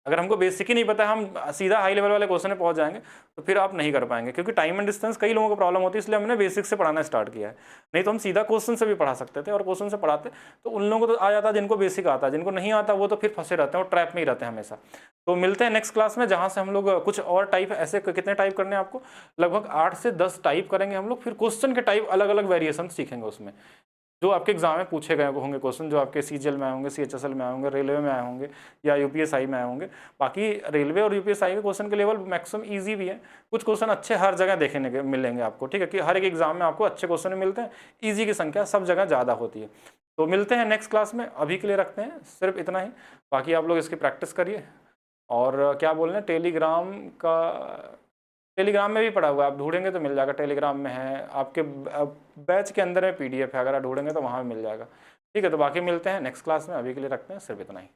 अगर हमको बेसिक ही नहीं पता है, हम सीधा हाई लेवल वाले क्वेश्चन में पहुंच जाएंगे तो फिर आप नहीं कर पाएंगे। क्योंकि टाइम एंड डिस्टेंस कई लोगों को प्रॉब्लम होती है, इसलिए हमने बेसिक से पढ़ाना स्टार्ट किया है। नहीं तो हम सीधा क्वेश्चन से भी पढ़ा सकते थे, और क्वेश्चन से पढ़ाते तो उन लोगों को तो आ जाता जिनको बेसिक आता है, जिनको नहीं आता वो तो फिर फंसे रहते हैं और ट्रैप में ही रहते हैं हमेशा। तो मिलते हैं नेक्स्ट क्लास में, जहाँ से हम लोग कुछ और टाइप, ऐसे कितने टाइप करने हैं आपको, लगभग 8 से 10 टाइप करेंगे हम लोग। फिर क्वेश्चन के टाइप अलग अलग वेरिएशन सीखेंगे उसमें, जो आपके एग्जाम में पूछे गए होंगे क्वेश्चन, जो आपके सीजीएल में आए होंगे, सीएचएसएल में आए होंगे, रेलवे में आए होंगे या यूपीएसआई में आए होंगे। बाकी रेलवे और यूपीएसआई के क्वेश्चन के लेवल मैक्सिमम इजी भी है, कुछ क्वेश्चन अच्छे हर जगह देखने के मिलेंगे आपको, ठीक है, कि हर एक एग्जाम में आपको अच्छे क्वेश्चन मिलते हैं, ईजी की संख्या सब जगह ज़्यादा होती है। तो मिलते हैं नेक्स्ट क्लास में, अभी के लिए रखते हैं सिर्फ इतना ही। बाकी आप लोग इसकी प्रैक्टिस करिए। और क्या बोल रहे हैं, टेलीग्राम का, टेलीग्राम में भी पड़ा हुआ है, आप ढूंढेंगे तो मिल जाएगा। टेलीग्राम में है आपके बैच के अंदर में PDF है, अगर आप ढूंढेंगे तो वहाँ भी मिल जाएगा। ठीक है, तो बाकी मिलते हैं नेक्स्ट क्लास में, अभी के लिए रखते हैं सिर्फ इतना ही।